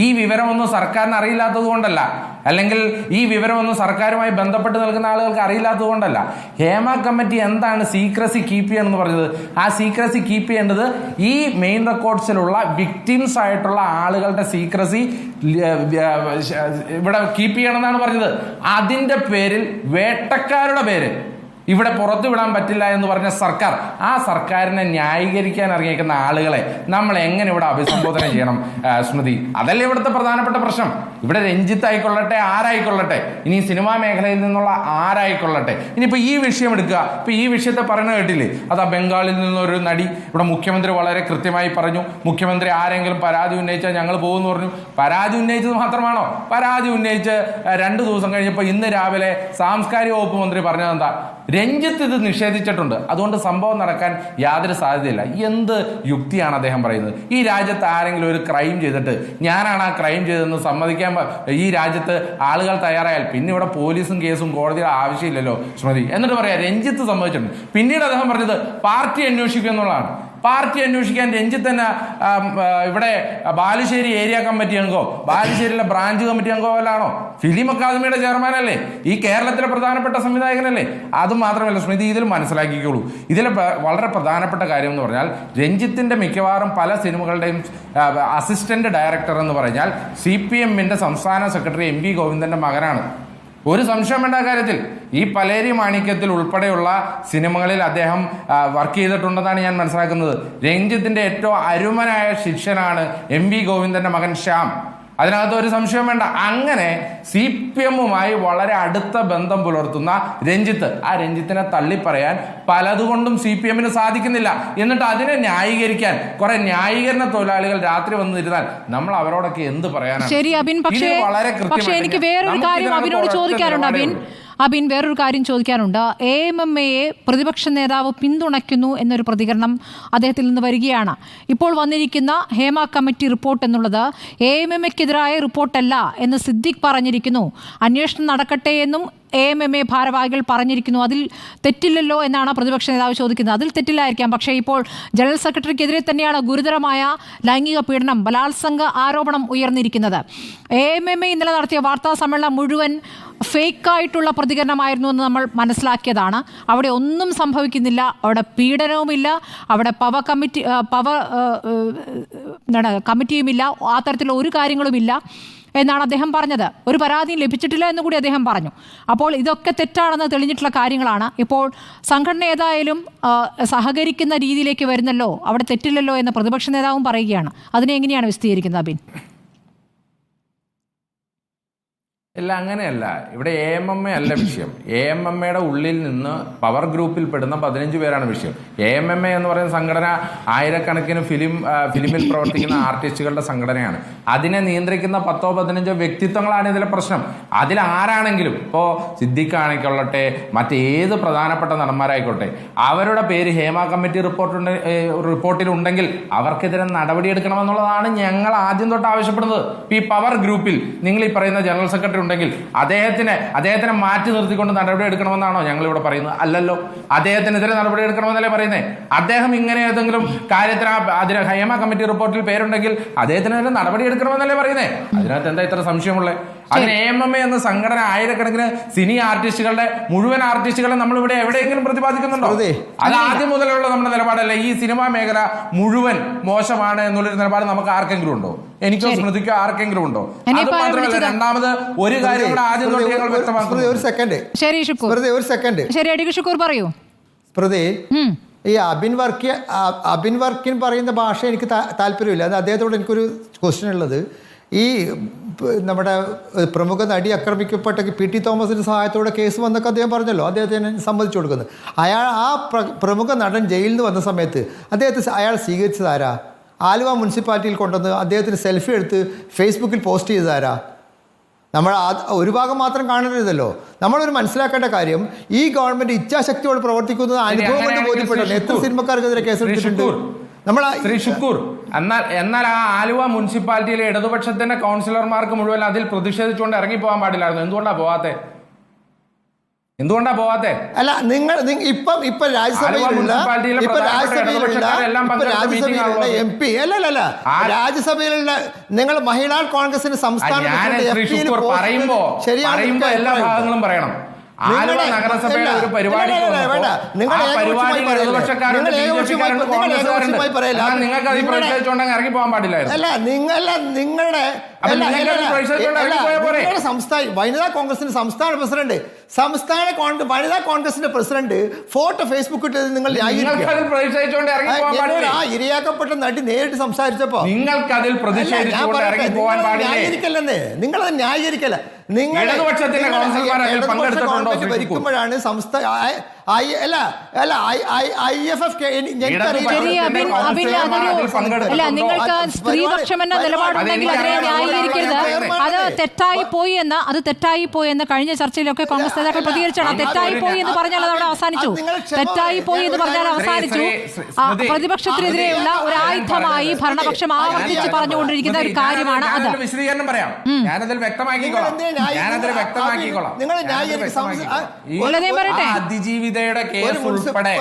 ഈ വിവരമൊന്നും സർക്കാരിന് അറിയില്ലാത്തത് കൊണ്ടല്ല, അല്ലെങ്കിൽ ഈ വിവരമൊന്നും സർക്കാരുമായി ബന്ധപ്പെട്ട് നിൽക്കുന്ന ആളുകൾക്ക് അറിയില്ലാത്തത് കൊണ്ടല്ല. ഹേമ കമ്മിറ്റി എന്താണ് സീക്രസി കീപ്പ് ചെയ്യണമെന്ന് പറഞ്ഞത്? ആ സീക്രസി കീപ്പ് ചെയ്യേണ്ടത് ഈ മെയിൻ റെക്കോർഡ്സിലുള്ള വിക്ടിംസ് ആയിട്ടുള്ള ആളുകളുടെ സീക്രസി ഇവിടെ കീപ്പ് ചെയ്യണമെന്നാണ് പറഞ്ഞത്. അതിൻ്റെ പേരിൽ വേട്ടക്കാരുടെ പേര് ഇവിടെ പുറത്തു വിടാൻ പറ്റില്ല എന്ന് പറഞ്ഞ സർക്കാർ, ആ സർക്കാരിനെ ന്യായീകരിക്കാൻ ഇറങ്ങിയിരിക്കുന്ന ആളുകളെ നമ്മൾ എങ്ങനെ ഇവിടെ അഭിസംബോധന ചെയ്യണം സ്മൃതി? അതല്ലേ ഇവിടുത്തെ പ്രധാനപ്പെട്ട പ്രശ്നം. ഇവിടെ രഞ്ജിത്ത് ആയിക്കൊള്ളട്ടെ, ആരായിക്കൊള്ളട്ടെ, ഇനി സിനിമാ മേഖലയിൽ നിന്നുള്ള ആരായിക്കൊള്ളട്ടെ, ഇനിയിപ്പോൾ ഈ വിഷയം എടുക്കുക. ഇപ്പം ഈ വിഷയത്തെ പറയുന്നത് കേട്ടില്ലേ? അതാ ബംഗാളിൽ നിന്നൊരു നടി ഇവിടെ മുഖ്യമന്ത്രി വളരെ കൃത്യമായി പറഞ്ഞു, മുഖ്യമന്ത്രി ആരെങ്കിലും പരാതി ഉന്നയിച്ചാൽ ഞങ്ങൾ പോകുമെന്ന് പറഞ്ഞു. പരാതി ഉന്നയിച്ചത് മാത്രമാണോ? പരാതി ഉന്നയിച്ച് 2 ദിവസം കഴിഞ്ഞപ്പോൾ ഇന്ന് രാവിലെ സാംസ്കാരിക വകുപ്പ് മന്ത്രി പറഞ്ഞതെന്താ? രഞ്ജിത്ത് ഇത് നിഷേധിച്ചിട്ടുണ്ട്, അതുകൊണ്ട് സംഭവം നടക്കാൻ യാതൊരു സാധ്യതയില്ല. എന്ത് യുക്തിയാണ് അദ്ദേഹം പറയുന്നത്? ഈ രാജ്യത്ത് ആരെങ്കിലും ഒരു ക്രൈം ചെയ്തിട്ട് ഞാനാണ് ആ ക്രൈം ചെയ്തതെന്ന് സമ്മതിക്കാൻ ഈ രാജ്യത്ത് ആളുകൾ തയ്യാറായാൽ പിന്നെ ഇവിടെ പോലീസും കേസും കോടതിയുടെ ആവശ്യമില്ലല്ലോ സ്മൃതി. എന്നിട്ട് പറയാം രഞ്ജിത്ത് സമ്മതിച്ചിട്ടുണ്ട്. പിന്നീട് അദ്ദേഹം പറഞ്ഞത് പാർട്ടി അന്വേഷിക്കുക എന്നുള്ളതാണ്. പാർട്ടി അന്വേഷിക്കാൻ രഞ്ജിത്ത് തന്നെ ഇവിടെ ബാലുശ്ശേരി ഏരിയ കമ്മിറ്റി അംഗമോ ബാലുശ്ശേരിയിലെ ബ്രാഞ്ച് കമ്മിറ്റി അംഗമോ അല്ലാണോ? ഫിലിം അക്കാദമിയുടെ ചെയർമാനല്ലേ? ഈ കേരളത്തിലെ പ്രധാനപ്പെട്ട സംവിധായകനല്ലേ? അതുമാത്രമല്ല സ്മൃതി, ഇതിൽ മനസ്സിലാക്കിക്കോളൂ, ഇതിലെ വളരെ പ്രധാനപ്പെട്ട കാര്യം എന്ന് പറഞ്ഞാൽ രഞ്ജിത്തിന്റെ മിക്കവാറും പല സിനിമകളുടെയും അസിസ്റ്റന്റ് ഡയറക്ടർ എന്ന് പറഞ്ഞാൽ CPMന്റെ സംസ്ഥാന സെക്രട്ടറി MV ഗോവിന്ദന്റെ മകനാണ്. ഒരു സംശയം വേണ്ട കാര്യത്തിൽ. ഈ പലേരി മാണിക്യത്തിൽ ഉൾപ്പെടെയുള്ള സിനിമകളിൽ അദ്ദേഹം വർക്ക് ചെയ്തിട്ടുണ്ടെന്നാണ് ഞാൻ മനസ്സിലാക്കുന്നത്. രഞ്ജിത്തിന്റെ ഏറ്റവും അരുമനായ ശിഷ്യനാണ് MV ഗോവിന്ദന്റെ മകൻ ശ്യാം. അതിനകത്ത് ഒരു സംശയം വേണ്ട. അങ്ങനെ CPM-മായി വളരെ അടുത്ത ബന്ധം പുലർത്തുന്ന രഞ്ജിത്ത്, ആ രഞ്ജിത്തിനെ തള്ളിപ്പറയാൻ പലതുകൊണ്ടും CPM-ന് സാധിക്കുന്നില്ല. എന്നിട്ട് അതിനെ ന്യായീകരിക്കാൻ കുറെ ന്യായീകരണ തൊഴിലാളികൾ രാത്രി വന്നിരുന്നാൽ നമ്മൾ അവരോടൊക്കെ എന്ത് പറയാനാണ്? ശരി അബിൻ, പക്ഷേ എനിക്ക് വേറൊരു കാര്യം അബിനോട് ചോദിക്കാനുണ്ട്. അബിൻ വേറൊരു കാര്യം ചോദിക്കാനുണ്ട്. AMMയെ പ്രതിപക്ഷ നേതാവ് പിന്തുണയ്ക്കുന്നു എന്നൊരു പ്രതികരണം അദ്ദേഹത്തിൽ നിന്ന് വരികയാണ്. ഇപ്പോൾ വന്നിരിക്കുന്ന ഹേമ കമ്മിറ്റി റിപ്പോർട്ട് എന്നുള്ളത് AMMയ്ക്കെതിരായ റിപ്പോർട്ടല്ല എന്ന് സിദ്ദിഖ് പറഞ്ഞിരിക്കുന്നു. അന്വേഷണം നടക്കട്ടെ എന്നും AMMA ഭാരവാഹികൾ പറഞ്ഞിരിക്കുന്നു. അതിൽ തെറ്റില്ലല്ലോ എന്നാണ് പ്രതിപക്ഷ നേതാവ് ചോദിക്കുന്നത്. അതിൽ തെറ്റില്ലായിരിക്കാം, പക്ഷേ ഇപ്പോൾ ജനറൽ സെക്രട്ടറിക്കെതിരെ തന്നെയാണ് ഗുരുതരമായ ലൈംഗിക പീഡനം, ബലാത്സംഗ ആരോപണം ഉയർന്നിരിക്കുന്നത്. AMMA ഇന്നലെ നടത്തിയ വാർത്താ സമ്മേളനം മുഴുവൻ ഫേക്കായിട്ടുള്ള പ്രതികരണമായിരുന്നു എന്ന് നമ്മൾ മനസ്സിലാക്കിയതാണ്. അവിടെ ഒന്നും സംഭവിക്കുന്നില്ല, അവിടെ പീഡനവുമില്ല, അവിടെ കമ്മിറ്റിയുമില്ല, ആ തരത്തിലുള്ള ഒരു കാര്യങ്ങളുമില്ല എന്നാണ് അദ്ദേഹം പറഞ്ഞത്. ഒരു പരാതിയും ലഭിച്ചിട്ടില്ല എന്ന് കൂടി അദ്ദേഹം പറഞ്ഞു. അപ്പോൾ ഇതൊക്കെ തെറ്റാണെന്ന് തെളിഞ്ഞിട്ടുള്ള കാര്യങ്ങളാണ്. ഇപ്പോൾ സംഘടന ഏതായാലും സഹകരിക്കുന്ന രീതിയിലേക്ക് വരുന്നല്ലോ, അവിടെ തെറ്റില്ലല്ലോ എന്ന് പ്രതിപക്ഷ നേതാവും പറയുകയാണ്. അതിനെ എങ്ങനെയാണ് വിശദീകരിക്കുന്നത് അബിൻ? ഇല്ല, അങ്ങനെയല്ല. ഇവിടെ AMMA അല്ല വിഷയം. AMMയുടെ ഉള്ളിൽ നിന്ന് പവർ ഗ്രൂപ്പിൽ പെടുന്ന 15 പേരാണ് വിഷയം. AMMA എന്ന് പറയുന്ന സംഘടന ആയിരക്കണക്കിന് ഫിലിമിൽ പ്രവർത്തിക്കുന്ന ആർട്ടിസ്റ്റുകളുടെ സംഘടനയാണ്. അതിനെ നിയന്ത്രിക്കുന്ന 10-15 വ്യക്തിത്വങ്ങളാണ് ഇതിലെ പ്രശ്നം. അതിൽ ആരാണെങ്കിലും, ഇപ്പോൾ സിദ്ദിഖ് ആയിക്കൊള്ളട്ടെ, മറ്റേത് പ്രധാനപ്പെട്ട നടന്മാരായിക്കോട്ടെ, അവരുടെ പേര് ഹേമ കമ്മിറ്റി റിപ്പോർട്ടിലുണ്ടെങ്കിൽ അവർക്കെതിരെ നടപടിയെടുക്കണമെന്നുള്ളതാണ് ഞങ്ങൾ ആദ്യം തൊട്ട് ആവശ്യപ്പെടുന്നത്. ഈ പവർ ഗ്രൂപ്പിൽ നിങ്ങൾ ഈ പറയുന്ന ജനറൽ സെക്രട്ടറി ഉണ്ടെങ്കിൽ അദ്ദേഹത്തിനെ മാറ്റി നിർത്തിക്കൊണ്ട് നടപടി എടുക്കണമെന്നാണോ ഞങ്ങൾ ഇവിടെ പറയുന്നത്? അല്ലല്ലോ. അദ്ദേഹത്തിനെതിരെ നടപടി എടുക്കണമെന്നല്ലേ പറയുന്നത്. അദ്ദേഹം ഇങ്ങനെ ഏതെങ്കിലും കാര്യത്തിന് അതിന് ഹേമ കമ്മിറ്റി റിപ്പോർട്ടിൽ പേരുണ്ടെങ്കിൽ അദ്ദേഹത്തിനെതിരെ നടപടി എടുക്കണമെന്നല്ലേ പറയുന്നത്. അതിനകത്ത് എന്താ ഇത്ര സംശയമുള്ളത്? അതിന് AMMA എന്ന സംഘടന ആയിരക്കണക്കിന് സിനി ആർട്ടിസ്റ്റുകളുടെ മുഴുവൻ ആർട്ടിസ്റ്റുകളെ നമ്മൾ ഇവിടെ എവിടെയെങ്കിലും പ്രതിപാദിക്കുന്നുണ്ടോ? അത് ആദ്യം മുതലുള്ള നമ്മുടെ നിലപാടല്ല. ഈ സിനിമാ മേഖല മുഴുവൻ മോശമാണ് എന്നുള്ളൊരു നിലപാട് നമുക്ക് ആർക്കെങ്കിലും ഉണ്ടോ? എനിക്കോ സ്മൃതിക്കോ ആർക്കെങ്കിലും ഉണ്ടോ? അത് മാത്രമല്ല, രണ്ടാമത് ഒരു കാര്യം കൂടെ ആദ്യം തൊട്ട് ഞങ്ങൾ വ്യക്തമാക്കുന്നു. ഒരു സെക്കൻഡ് ഷുക്കൂർ പറയൂ. സ്മൃതി, ഈ അബിൻ വർക്കിൻ പറയുന്ന ഭാഷ എനിക്ക് താല്പര്യമില്ല. അത് അദ്ദേഹത്തോട് എനിക്കൊരു ക്വസ്റ്റ്യൻ ഉള്ളത്, ഈ നമ്മുടെ പ്രമുഖ നടി ആക്രമിക്കപ്പെട്ട PT തോമസിൻ്റെ സഹായത്തോടെ കേസ് വന്നൊക്കെ അദ്ദേഹം പറഞ്ഞല്ലോ, അദ്ദേഹത്തിന് സമ്മതിച്ചു കൊടുക്കുന്നത്. ആ പ്രമുഖ നടൻ ജയിലിൽ നിന്ന് വന്ന സമയത്ത് അയാൾ സ്വീകരിച്ചതാരാ? ആലുവ മുനിസിപ്പാലിറ്റിയിൽ കൊണ്ടുവന്ന് അദ്ദേഹത്തിന് സെൽഫി എടുത്ത് ഫേസ്ബുക്കിൽ പോസ്റ്റ് ചെയ്തതാരാ? നമ്മൾ ഒരു ഭാഗം മാത്രം കാണരുതല്ലോ. നമ്മളൊരു മനസ്സിലാക്കേണ്ട കാര്യം, ഈ ഗവൺമെൻറ് ഇച്ഛാശക്തിയോട് പ്രവർത്തിക്കുന്നത് അനുഭവം കൊണ്ട് ബോധ്യപ്പെട്ടു. എത്ര സിനിമക്കാർക്കെതിരെ കേസെടുത്തിട്ടുണ്ട് ശ്രീ ഷുക്കൂർ. എന്നാൽ ആ ആലുവ മുനിസിപ്പാലിറ്റിയിലെ ഇടതുപക്ഷത്തിന്റെ കൗൺസിലർമാർക്ക് മുഴുവൻ അതിൽ പ്രതിഷേധിച്ചുകൊണ്ട് ഇറങ്ങിപ്പോകാൻ പാടില്ലായിരുന്നു. എന്തുകൊണ്ടാ പോവാത്തെ? അല്ല, നിങ്ങൾ ഇപ്പൊ രാജ്യസഭയിലുള്ള MP അല്ല രാജ്യസഭയിലുള്ള നിങ്ങൾ മഹിളാ കോൺഗ്രസിന്റെ സംസ്ഥാന പറയുമ്പോ എല്ലാ ഭാഗങ്ങളും പറയണം. ആലുവ നഗരസഭയുടെ ഒരു പരിപാടി നിങ്ങൾക്ക് അത് പ്രതിഷേധിച്ചുകൊണ്ടെങ്കിൽ ഇറങ്ങി പോകാൻ പാടില്ലായിരുന്നു. അല്ല, നിങ്ങളുടെ വനിതാ കോൺഗ്രസിന്റെ സംസ്ഥാന പ്രസിഡന്റ് വനിതാ കോൺഗ്രസിന്റെ പ്രസിഡന്റ് ഫോട്ടോ ഫേസ്ബുക്കിൽ നിങ്ങൾ ഇരയാക്കപ്പെട്ട നടി നേരിട്ട് സംസാരിച്ചപ്പോ നിങ്ങൾക്കതിൽ ന്യായീകരിക്കല്ലെന്നേ. നിങ്ങളത് ന്യായീകരിക്കല്ല. നിങ്ങൾ ഭരിക്കുമ്പോഴാണ് നിങ്ങൾക്ക് സ്ത്രീപക്ഷം എന്ന നിലപാടുണ്ടെങ്കിൽ അതിനെ ന്യായീകരിക്കരുത്. അത് തെറ്റായി പോയി എന്ന് കഴിഞ്ഞ ചർച്ചയിലൊക്കെ കോൺഗ്രസ് നേതാക്കൾ പ്രതികരിച്ചാണ്. തെറ്റായി പോയി എന്ന് പറഞ്ഞാൽ അത് അവിടെ അവസാനിച്ചു. തെറ്റായി പോയി എന്ന് പറഞ്ഞാൽ അവസാനിച്ചു. പ്രതിപക്ഷത്തിനെതിരെയുള്ള ഒരു ആയുധമായി ഭരണപക്ഷം ആവർത്തിച്ച് പറഞ്ഞുകൊണ്ടിരിക്കുന്ന ഒരു കാര്യമാണ് അത്. വിശദീകരണം പറയാം, ഞാനതിൽ വ്യക്തമാക്കിക്കോളാം. അതിജീവിതയുടെ കേസ് ഉൾപ്പെടെ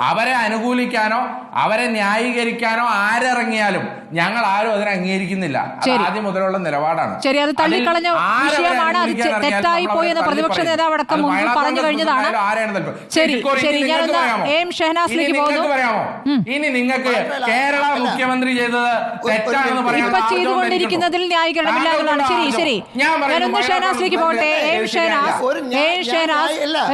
അവരെ അനുകൂലിക്കാനോ അവരെ ന്യായീകരിക്കാനോ ആരിറങ്ങിയാലും ഞങ്ങൾ ആരും അതിനെ അംഗീകരിക്കുന്നില്ല. ആദ്യം മുതലുള്ള നിലപാടാണ്. ശരി, അത് തള്ളിക്കളഞ്ഞ വിഷയമാണ്. അത് തെറ്റായി പോയി എന്ന് പ്രതിപക്ഷ നേതാവ് അടക്കം മുൻപ് പറഞ്ഞു കഴിഞ്ഞതാണ്. ശരി, ഞാനൊന്ന് എം ഷഹനാസിലേക്ക് പോകുന്നു. ഇനി നിങ്ങൾക്ക് കേരള മുഖ്യമന്ത്രി ചെയ്തത് തെറ്റാണെന്ന് പറയാം. ചെയ്തുകൊണ്ടിരിക്കുന്നതിൽ ന്യായീകരണമില്ല എന്നുള്ളതാണ്. ശരി, ഞാനൊന്ന് ഷഹനാസിലേക്ക് പോകട്ടെ. എം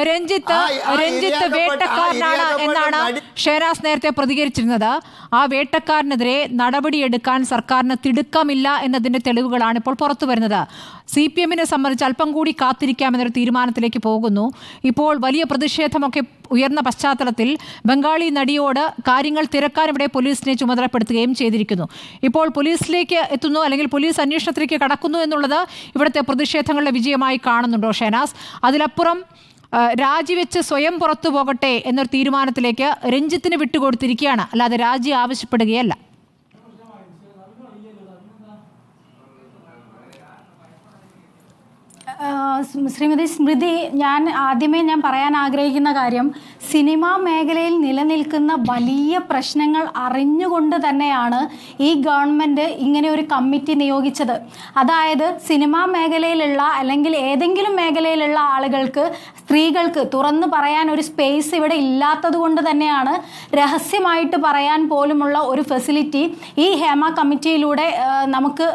രഞ്ജിത്ത് വേട്ടക്കാരനാണ് എന്നാണ് ഷെഹനാസ് നേരത്തെ പ്രതികരിച്ചിരുന്നത്. ആ വേട്ടക്കാരനെതിരെ നടപടിയെടുക്കാൻ സർക്കാരിന് തിടുക്കമില്ല എന്നതിന്റെ തെളിവുകളാണ് ഇപ്പോൾ പുറത്തു വരുന്നത്. CPM-നെ സംബന്ധിച്ച് അല്പം കൂടി കാത്തിരിക്കാമെന്നൊരു തീരുമാനത്തിലേക്ക് പോകുന്നു. ഇപ്പോൾ വലിയ പ്രതിഷേധമൊക്കെ ഉയർന്ന പശ്ചാത്തലത്തിൽ ബംഗാളി നടിയോട് കാര്യങ്ങൾ തിരക്കാൻ ഇവിടെ പോലീസിനെ ചുമതലപ്പെടുത്തുകയും ചെയ്തിരിക്കുന്നു. ഇപ്പോൾ പോലീസിലേക്ക് എത്തുന്നു, അല്ലെങ്കിൽ പോലീസ് അന്വേഷണത്തിലേക്ക് കടക്കുന്നു എന്നുള്ളത് ഇവിടുത്തെ പ്രതിഷേധങ്ങളുടെ വിജയമായി കാണുന്നുണ്ടോ ഷെഹനാസ്? അതിലപ്പുറം രാജിവെച്ച് സ്വയം പുറത്തു പോകട്ടെ എന്നൊരു തീരുമാനത്തിലേക്ക് രഞ്ജിത്തിന് വിട്ടുകൊടുത്തിരിക്കുകയാണ്, അല്ലാതെ രാജി ആവശ്യപ്പെടുകയല്ല. ശ്രീമതി സ്മൃതി, ഞാൻ പറയാൻ ആഗ്രഹിക്കുന്ന കാര്യം, സിനിമാ മേഖലയിൽ നിലനിൽക്കുന്ന വലിയ പ്രശ്നങ്ങൾ അറിഞ്ഞുകൊണ്ട് തന്നെയാണ് ഈ ഗവൺമെൻറ് ഇങ്ങനെ ഒരു കമ്മിറ്റി നിയോഗിച്ചത്. അതായത് സിനിമാ മേഖലയിലുള്ള അല്ലെങ്കിൽ ഏതെങ്കിലും മേഖലയിലുള്ള ആളുകൾക്ക്, സ്ത്രീകൾക്ക് തുറന്നു പറയാൻ ഒരു സ്പേസ് ഇവിടെ ഇല്ലാത്തത് കൊണ്ട് തന്നെയാണ് രഹസ്യമായിട്ട് പറയാൻ പോലുമുള്ള ഒരു ഫെസിലിറ്റി ഈ ഹേമ കമ്മിറ്റിയിലൂടെ നമുക്ക്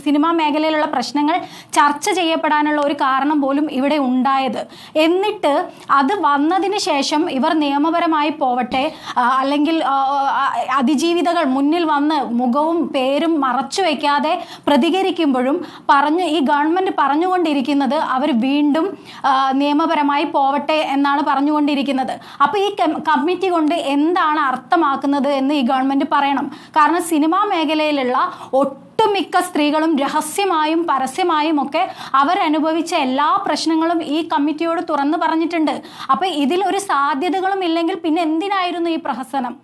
സിനിമാ മേഖലയിലുള്ള പ്രശ്നങ്ങൾ ചർച്ച ചെയ്യപ്പെടാനുള്ള ഒരു കാരണം പോലും ഇവിടെ ഉണ്ടായത്. എന്നിട്ട് അത് വന്നതിന് ശേഷം ഇവർ നിയമപരമായി പോവട്ടെ, അല്ലെങ്കിൽ അതിജീവിതകൾ മുന്നിൽ വന്ന് മുഖവും പേരും മറച്ചു വയ്ക്കാതെ പ്രതികരിക്കുമ്പോഴും ഈ ഗവൺമെൻറ് പറഞ്ഞുകൊണ്ടിരിക്കുന്നത് അവർ വീണ്ടും നിയമപരമായി പോവട്ടെ എന്നാണ് പറഞ്ഞുകൊണ്ടിരിക്കുന്നത്. അപ്പോൾ ഈ കമ്മിറ്റി കൊണ്ട് എന്താണ് അർത്ഥമാക്കുന്നത് എന്ന് ഈ ഗവൺമെൻറ് പറയണം. കാരണം സിനിമാ മേഖലയിലുള്ള ഒട്ടുമിക്ക സ്ത്രീകളും രഹസ്യമായും പരസ്യമായും ഒക്കെ അവരനുഭവിച്ച എല്ലാ പ്രശ്നങ്ങളും ഈ കമ്മിറ്റിയോട് തുറന്നു പറഞ്ഞിട്ടുണ്ട്. അപ്പോൾ ഇതിലൊരു സാധ്യതകളും ഇല്ലെങ്കിൽ പിന്നെ എന്തിനായിരുന്നു ഈ പ്രഹസനം?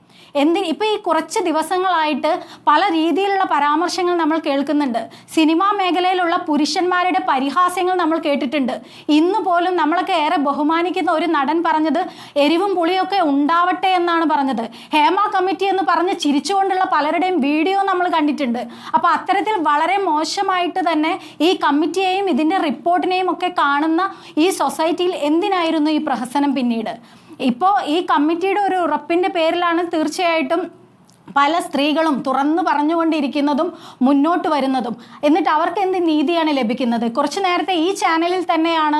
ഇപ്പോൾ ഈ കുറച്ച് ദിവസങ്ങളായിട്ട് പല രീതിയിലുള്ള പരാമർശങ്ങൾ നമ്മൾ കേൾക്കുന്നുണ്ട്. സിനിമാ മേഖലയിലുള്ള പുരുഷന്മാരുടെ പരിഹാസ്യങ്ങൾ നമ്മൾ കേട്ടിട്ടുണ്ട്. ഇന്ന് പോലും നമ്മളൊക്കെ ഏറെ ബഹുമാനിക്കുന്ന ഒരു നടൻ പറഞ്ഞത് എരിവും പുളിയൊക്കെ ഉണ്ടാവട്ടെ എന്നാണ് പറഞ്ഞത്. ഹേമ കമ്മിറ്റി എന്ന് പറഞ്ഞ് ചിരിച്ചുകൊണ്ടുള്ള പലരുടെയും വീഡിയോ നമ്മൾ കണ്ടിട്ടുണ്ട്. അപ്പോൾ അത്തരത്തിൽ വളരെ മോശമായിട്ട് തന്നെ ഈ കമ്മിറ്റിയെയും ഇതിൻ്റെ റിപ്പോർട്ടിനെയും ഒക്കെ കാണുന്ന ഈ സൊസൈറ്റിയിൽ എന്തിനായിരുന്നു ഈ പ്രഹസനം പിന്നീട്? ഇപ്പോൾ ഈ കമ്മിറ്റിയുടെ ഒരു ഉറപ്പിൻ്റെ പേരിലാണ് തീർച്ചയായിട്ടും പല സ്ത്രീകളും തുറന്നു പറഞ്ഞുകൊണ്ടിരിക്കുന്നതും മുന്നോട്ട് വരുന്നതും. എന്നിട്ട് അവർക്ക് എന്ത് നീതിയാണ് ലഭിക്കുന്നത്? കുറച്ച് നേരത്തെ ഈ ചാനലിൽ തന്നെയാണ്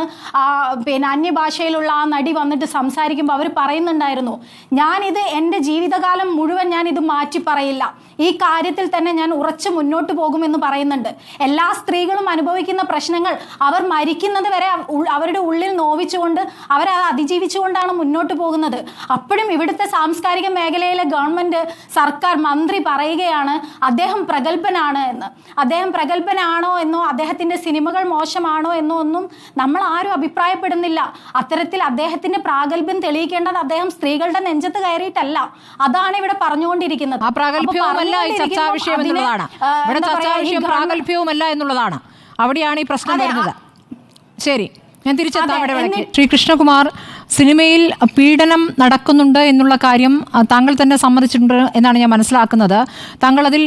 അന്യഭാഷയിലുള്ള ആ നടി വന്നിട്ട് സംസാരിക്കുമ്പോൾ അവർ പറയുന്നുണ്ടായിരുന്നു, ഞാനിത് എൻ്റെ ജീവിതകാലം മുഴുവൻ ഞാനിത് മാറ്റി പറയില്ല, ഈ കാര്യത്തിൽ തന്നെ ഞാൻ ഉറച്ചു മുന്നോട്ട് പോകുമെന്ന് പറയുന്നുണ്ട്. എല്ലാ സ്ത്രീകളും അനുഭവിക്കുന്ന പ്രശ്നങ്ങൾ അവർ മരിക്കുന്നത് വരെ അവരുടെ ഉള്ളിൽ നോവിച്ചുകൊണ്ട് അവരത് അതിജീവിച്ചുകൊണ്ടാണ് മുന്നോട്ട് പോകുന്നത്. അപ്പോഴും ഇവിടുത്തെ സാംസ്കാരിക മേഖലയിലെ ഗവൺമെൻറ്, സർക്കാർ, മന്ത്രി പറയുകയാണ് അദ്ദേഹം പ്രഗത്ഭനാണ് എന്ന്. അദ്ദേഹം പ്രഗത്ഭനാണോ എന്നോ അദ്ദേഹത്തിൻ്റെ സിനിമകൾ മോശമാണോ എന്നോ ഒന്നും നമ്മൾ ആരും അഭിപ്രായപ്പെടുന്നില്ല. അത്തരത്തിൽ അദ്ദേഹത്തിൻ്റെ പ്രാഗൽഭ്യം തെളിയിക്കേണ്ടത് അദ്ദേഹം സ്ത്രീകളുടെ നെഞ്ചത്ത് കയറിയിട്ടല്ല. അതാണ് ഇവിടെ പറഞ്ഞുകൊണ്ടിരിക്കുന്നത്. പ്രാഗൽഭ്യവുമല്ല എന്നുള്ളതാണ്, അവിടെയാണ് ഈ പ്രശ്നം വരുന്നത്. ശരി, ഞാൻ തിരിച്ചെത്താം. ശ്രീ കൃഷ്ണകുമാർ, സിനിമയിൽ പീഡനം നടക്കുന്നുണ്ട് എന്നുള്ള കാര്യം താങ്കൾ തന്നെ സമ്മതിച്ചിട്ടുണ്ട് എന്നാണ് ഞാൻ മനസ്സിലാക്കുന്നത്. താങ്കൾ അതിൽ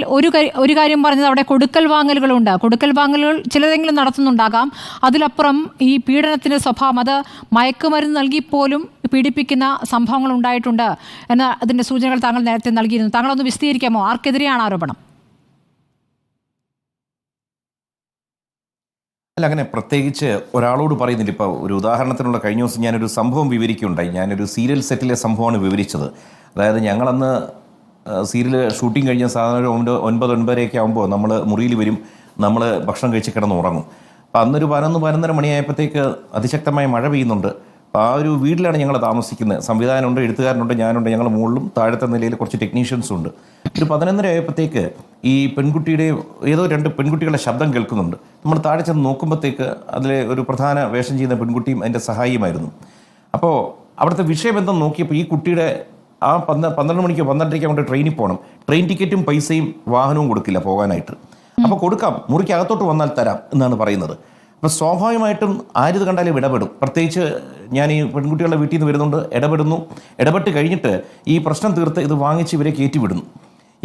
ഒരു കാര്യം പറഞ്ഞത് അവിടെ കൊടുക്കൽ വാങ്ങലുകളുണ്ട്. കൊടുക്കൽ വാങ്ങലുകൾ ചിലതെങ്കിലും നടത്തുന്നുണ്ടാകാം. അതിലപ്പുറം ഈ പീഡനത്തിൻ്റെ സ്വഭാവം, അത് മയക്കുമരുന്ന് നൽകിപ്പോലും പീഡിപ്പിക്കുന്ന സംഭവങ്ങൾ ഉണ്ടായിട്ടുണ്ട് എന്ന അതിൻ്റെ സൂചനകൾ താങ്കൾ നേരത്തെ നൽകിയിരുന്നു. താങ്കളൊന്ന് വിശദീകരിക്കാമോ? ആർക്കെതിരെയാണ് ആരോപണം? അല്ല, അങ്ങനെ പ്രത്യേകിച്ച് ഒരാളോട് പറയുന്നില്ല. ഇപ്പോൾ ഒരു ഉദാഹരണത്തിനുള്ള കഴിഞ്ഞ ദിവസം ഞാനൊരു സംഭവം വിവരിക്കുകയുണ്ടായി. ഞാനൊരു സീരിയൽ സെറ്റിലെ സംഭവമാണ് വിവരിച്ചത്. അതായത് ഞങ്ങളന്ന് സീരിയൽ ഷൂട്ടിംഗ് കഴിഞ്ഞ സാധാരണ 9-9:30 ആകുമ്പോൾ നമ്മൾ മുറിയിൽ വരും, നമ്മൾ ഭക്ഷണം കഴിച്ച് കിടന്ന് ഉറങ്ങും. അപ്പോൾ അന്നൊരു 11-11:30 മണിയായപ്പോഴത്തേക്ക് അതിശക്തമായ മഴ പെയ്യുന്നുണ്ട്. അപ്പോൾ ആ ഒരു വീട്ടിലാണ് ഞങ്ങൾ താമസിക്കുന്നത്. സംവിധാനമുണ്ട്, എഴുത്തുകാരനുണ്ട്, ഞാനുണ്ട്, ഞങ്ങൾ മുകളിലും താഴത്തെ നിലയിൽ കുറച്ച് ടെക്നീഷ്യൻസും ഉണ്ട്. ഒരു 11:30 ആയപ്പോഴത്തേക്ക് ഈ പെൺകുട്ടിയുടെ ഏതോ 2 പെൺകുട്ടികളുടെ ശബ്ദം കേൾക്കുന്നുണ്ട്. നമ്മൾ താഴെ ചെന്ന് നോക്കുമ്പോഴത്തേക്ക് അതിലെ ഒരു പ്രധാന വേഷം ചെയ്യുന്ന പെൺകുട്ടിയും അതിൻ്റെ സഹായിയുമായിരുന്നു. അപ്പോൾ അവിടുത്തെ വിഷയം എന്തെന്ന് നോക്കിയപ്പോൾ ഈ കുട്ടിയുടെ ആ 12 മണിക്കോ 12:30 കൊണ്ട് ട്രെയിനിൽ പോകണം. ട്രെയിൻ ടിക്കറ്റും പൈസയും വാഹനവും കൊടുക്കില്ല പോകാനായിട്ട്. അപ്പോൾ കൊടുക്കാം, മുറിക്ക് അകത്തോട്ട് വന്നാൽ തരാം എന്നാണ് പറയുന്നത്. അപ്പോൾ സ്വാഭാവികമായിട്ടും ആരിത് കണ്ടാലും ഇടപെടും. പ്രത്യേകിച്ച് ഞാൻ ഈ പെൺകുട്ടികളുടെ വീട്ടിൽ നിന്ന് വരുന്നുണ്ട്, ഇടപെട്ട് കഴിഞ്ഞിട്ട് ഈ പ്രശ്നം തീർത്ത് ഇത് വാങ്ങിച്ച് ഇവരെ കയറ്റിവിടുന്നു.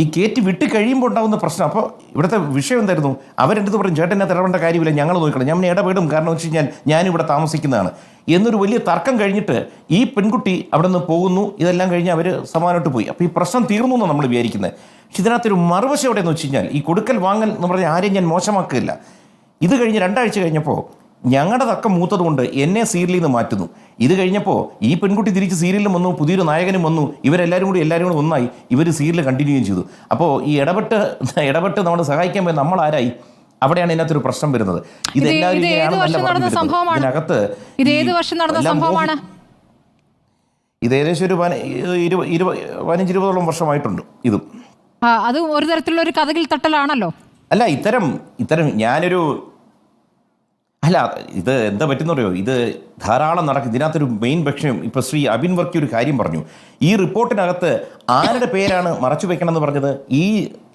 ഈ കയറ്റി വിട്ട് കഴിയുമ്പോൾ ഉണ്ടാകുന്ന പ്രശ്നം, അപ്പോൾ ഇവിടുത്തെ വിഷയം എന്തായിരുന്നു? അവരെൻ്റെ അടുത്ത് പറയും, ചേട്ടൻ എന്നെ ഇടപെടേണ്ട കാര്യമില്ല, ഞങ്ങൾ നോക്കണം, ഞാൻ ഇടപെടും, കാരണം വെച്ച് കഴിഞ്ഞാൽ ഞാനിവിടെ താമസിക്കുന്നതാണ് എന്നൊരു വലിയ തർക്കം കഴിഞ്ഞിട്ട് ഈ പെൺകുട്ടി അവിടെ നിന്ന് പോകുന്നു. ഇതെല്ലാം കഴിഞ്ഞ് അവർ സമാനമായിട്ട് പോയി. അപ്പോൾ ഈ പ്രശ്നം തീർന്നു എന്നാണ് നമ്മൾ വിചാരിക്കുന്നത്. പക്ഷെ ഇതിനകത്തൊരു മറുവശം എവിടെയെന്ന് വെച്ച് കഴിഞ്ഞാൽ, ഈ കൊടുക്കൽ വാങ്ങൽ എന്ന് പറഞ്ഞാൽ ആരെയും ഞാൻ മോശമാക്കില്ല. ഇത് കഴിഞ്ഞ് 2 ആഴ്ച കഴിഞ്ഞപ്പോൾ ഞങ്ങളുടെ തക്കം മൂത്തതുകൊണ്ട് എന്നെ സീരിയലിൽ നിന്ന് മാറ്റുന്നു. ഇത് കഴിഞ്ഞപ്പോൾ ഈ പെൺകുട്ടി തിരിച്ച് സീരിയലിലും വന്നു, പുതിയൊരു നായകനും വന്നു, ഇവരെല്ലാവരും കൂടി ഒന്നായി ഇവർ സീരിയൽ കണ്ടിന്യൂ ചെയ്തു. അപ്പോൾ ഈ ഇടപെട്ട് നമ്മൾ സഹായിക്കാൻ പോയി നമ്മൾ ആരായി? അവിടെയാണ് ഇതിനകത്തൊരു പ്രശ്നം വരുന്നത്. ഇത് ഏകദേശം ഒരു 15-20 വർഷമായിട്ടുണ്ട്. ഇതും അത് ഒരു തരത്തിലുള്ള ഒരു കഥകിൽ തട്ടലാണല്ലോ. അല്ല, ഇത്തരം ഇത് എന്താ പറ്റുന്ന പറയോ, ഇത് ധാരാളം നടക്കും. ഇതിനകത്തൊരു മെയിൻ പക്ഷം ഇപ്പോൾ ശ്രീ അബിൻ വർക്കി ഒരു കാര്യം പറഞ്ഞു. ഈ റിപ്പോർട്ടിനകത്ത് ആരുടെ പേരാണ് മറച്ചു വെക്കണം എന്ന് പറഞ്ഞത്?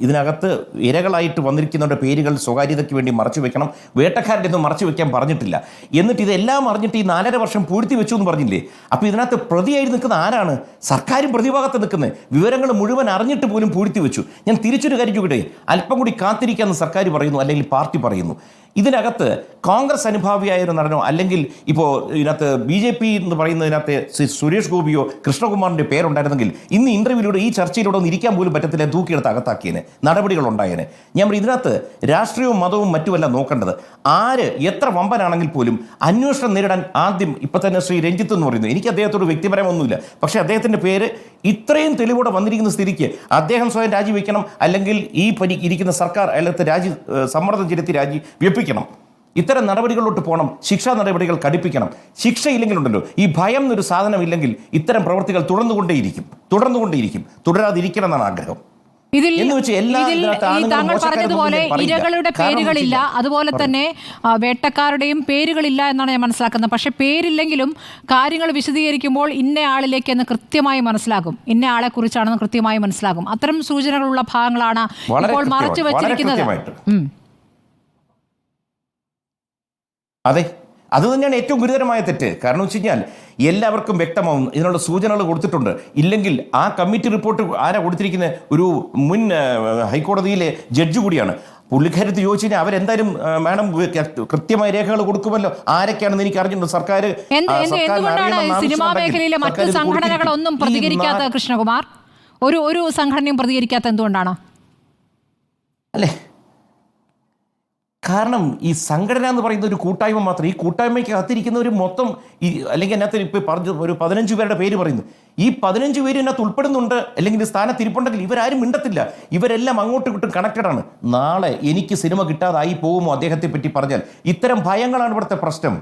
ഇതിനകത്ത് ഇരകളായിട്ട് വന്നിരിക്കുന്നവരുടെ പേരുകൾ സ്വകാര്യതയ്ക്ക് വേണ്ടി മറച്ചു വെക്കണം, വേട്ടക്കാരുടെ ഒന്നും മറച്ചു വെക്കാൻ പറഞ്ഞിട്ടില്ല. എന്നിട്ട് ഇതെല്ലാം അറിഞ്ഞിട്ട് ഈ 4.5 വർഷം പൂഴ്ത്തി വെച്ചു എന്ന് പറഞ്ഞില്ലേ? അപ്പോൾ ഇതിനകത്ത് പ്രതിയായി നിൽക്കുന്ന ആരാണ്? സർക്കാരും പ്രതിഭാഗത്ത് നിൽക്കുന്നത്. വിവരങ്ങൾ മുഴുവൻ അറിഞ്ഞിട്ട് പോലും പൂഴ്ത്തി വെച്ചു. ഞാൻ തിരിച്ചൊരു കാര്യം ചോദിക്കട്ടെ, അല്പം കൂടി കാത്തിരിക്കാമെന്ന് സർക്കാർ പറയുന്നു, അല്ലെങ്കിൽ പാർട്ടി പറയുന്നു. ഇതിനകത്ത് കോൺഗ്രസ് അനുഭാവിയായ ഒരു നടനോ അല്ലെങ്കിൽ ഇപ്പോൾ ഇതിനകത്ത് BJP എന്ന് പറയുന്നതിനകത്ത് സുരേഷ് ഗോപിയോ കൃഷ്ണകുമാറിൻ്റെ പേരുണ്ടായിരുന്നെങ്കിൽ ഇന്ന് ഇൻ്റർവ്യൂയിലൂടെ ഈ ചർച്ചയിലൂടെ ഒന്ന് ഇരിക്കാൻ പോലും പറ്റത്തില്ല, തൂക്കിയെടുത്ത് അകത്താക്കിയേനെ, നടപടികളുണ്ടായേനെ. ഞാൻ പറയും, ഇതിനകത്ത് രാഷ്ട്രീയവും മതവും മറ്റുമല്ല നോക്കേണ്ടത്. ആര് എത്ര വമ്പനാണെങ്കിൽ പോലും അന്വേഷണം നേരിടാൻ ആദ്യം ഇപ്പം തന്നെ ശ്രീ രഞ്ജിത്ത് എന്ന് പറയുന്നു, എനിക്ക് അദ്ദേഹത്തോട് വ്യക്തിപരമൊന്നുമില്ല, പക്ഷേ അദ്ദേഹത്തിൻ്റെ പേര് ഇത്രയും തെളിവോടെ വന്നിരിക്കുന്ന സ്ഥിതിക്ക് അദ്ദേഹം സ്വയം രാജിവെക്കണം, അല്ലെങ്കിൽ ഈ ഇരിക്കുന്ന സർക്കാർ അയാളത്തെ സമ്മർദ്ദം ചെലുത്തി വെപ്പിക്കണം. ഇത്തരം നടപടികളിലോട്ട് പോകണം, ശിക്ഷാ നടപടികൾ കടുപ്പിക്കണം. ശിക്ഷയില്ലെങ്കിലുണ്ടല്ലോ, ഈ ഭയം എന്നൊരു സാധനമില്ലെങ്കിൽ ഇത്തരം പ്രവൃത്തികൾ തുടർന്നുകൊണ്ടേയിരിക്കും. തുടരാതിരിക്കണം എന്നാണ് ആഗ്രഹം. താങ്കൾ പറഞ്ഞതുപോലെ ഇരകളുടെ പേരുകളില്ല, അതുപോലെ തന്നെ വേട്ടക്കാരുടെയും പേരുകളില്ല എന്നാണ് ഞാൻ മനസ്സിലാക്കുന്നത്. പക്ഷെ പേരില്ലെങ്കിലും കാര്യങ്ങൾ വിശദീകരിക്കുമ്പോൾ ഇന്ന ആളിലേക്ക് എന്ന് കൃത്യമായി മനസ്സിലാകും, ഇന്ന ആളെ കുറിച്ചാണെന്ന് കൃത്യമായി മനസ്സിലാകും. അത്തരം സൂചനകളുള്ള ഭാഗങ്ങളാണ് ഇപ്പോൾ മറച്ചു വെച്ചിരിക്കുന്നത്. അതെ, അത് തന്നെയാണ് ഏറ്റവും ഗുരുതരമായ തെറ്റ്. കാരണം വെച്ച് കഴിഞ്ഞാൽ എല്ലാവർക്കും വ്യക്തമാവും, ഇതിനുള്ള സൂചനകൾ കൊടുത്തിട്ടുണ്ട്. ഇല്ലെങ്കിൽ ആ കമ്മിറ്റി റിപ്പോർട്ട് ആരാ കൊടുത്തിരിക്കുന്നത്? ഒരു മുൻ ഹൈക്കോടതിയിലെ ജഡ്ജ് കൂടിയാണ്. പുള്ളിക്കാരത്ത് ചോദിച്ചു കഴിഞ്ഞാൽ അവരെന്തായാലും മാഡം കൃത്യമായ രേഖകൾ കൊടുക്കുമല്ലോ. ആരൊക്കെയാണെന്ന് എനിക്ക് അറിഞ്ഞിട്ടുണ്ട്. സർക്കാർ സിനിമാ മേഖലയിലെ മറ്റ് സംഘടനകളൊന്നും പ്രതികരിക്കാത്ത കൃഷ്ണകുമാർ, ഒരു സംഘടനയും പ്രതികരിക്കാത്ത എന്തുകൊണ്ടാണ്? അല്ലേ, കാരണം ഈ സംഘടന എന്ന് പറയുന്ന ഒരു കൂട്ടായ്മ മാത്രം. ഈ കൂട്ടായ്മയ്ക്ക് കാത്തിരിക്കുന്നവർ മൊത്തം അല്ലെങ്കിൽ അതിനകത്ത് ഇപ്പോൾ പറഞ്ഞു ഒരു 15 പേരുടെ പേര് പറയുന്നു. ഈ 15 പേര് ഇതിനകത്ത് ഉൾപ്പെടുന്നുണ്ട്, അല്ലെങ്കിൽ സ്ഥാനത്തിരിപ്പുണ്ടെങ്കിൽ ഇവരാരും മിണ്ടത്തില്ല. ഇവരെല്ലാം അങ്ങോട്ടും ഇങ്ങോട്ടും കണക്റ്റഡാണ്. നാളെ എനിക്ക് സിനിമ കിട്ടാതായി പോകുമോ അദ്ദേഹത്തെ പറ്റി പറഞ്ഞാൽ? ഇത്തരം ഭയങ്ങളാണ് ഇവിടുത്തെ പ്രശ്നം.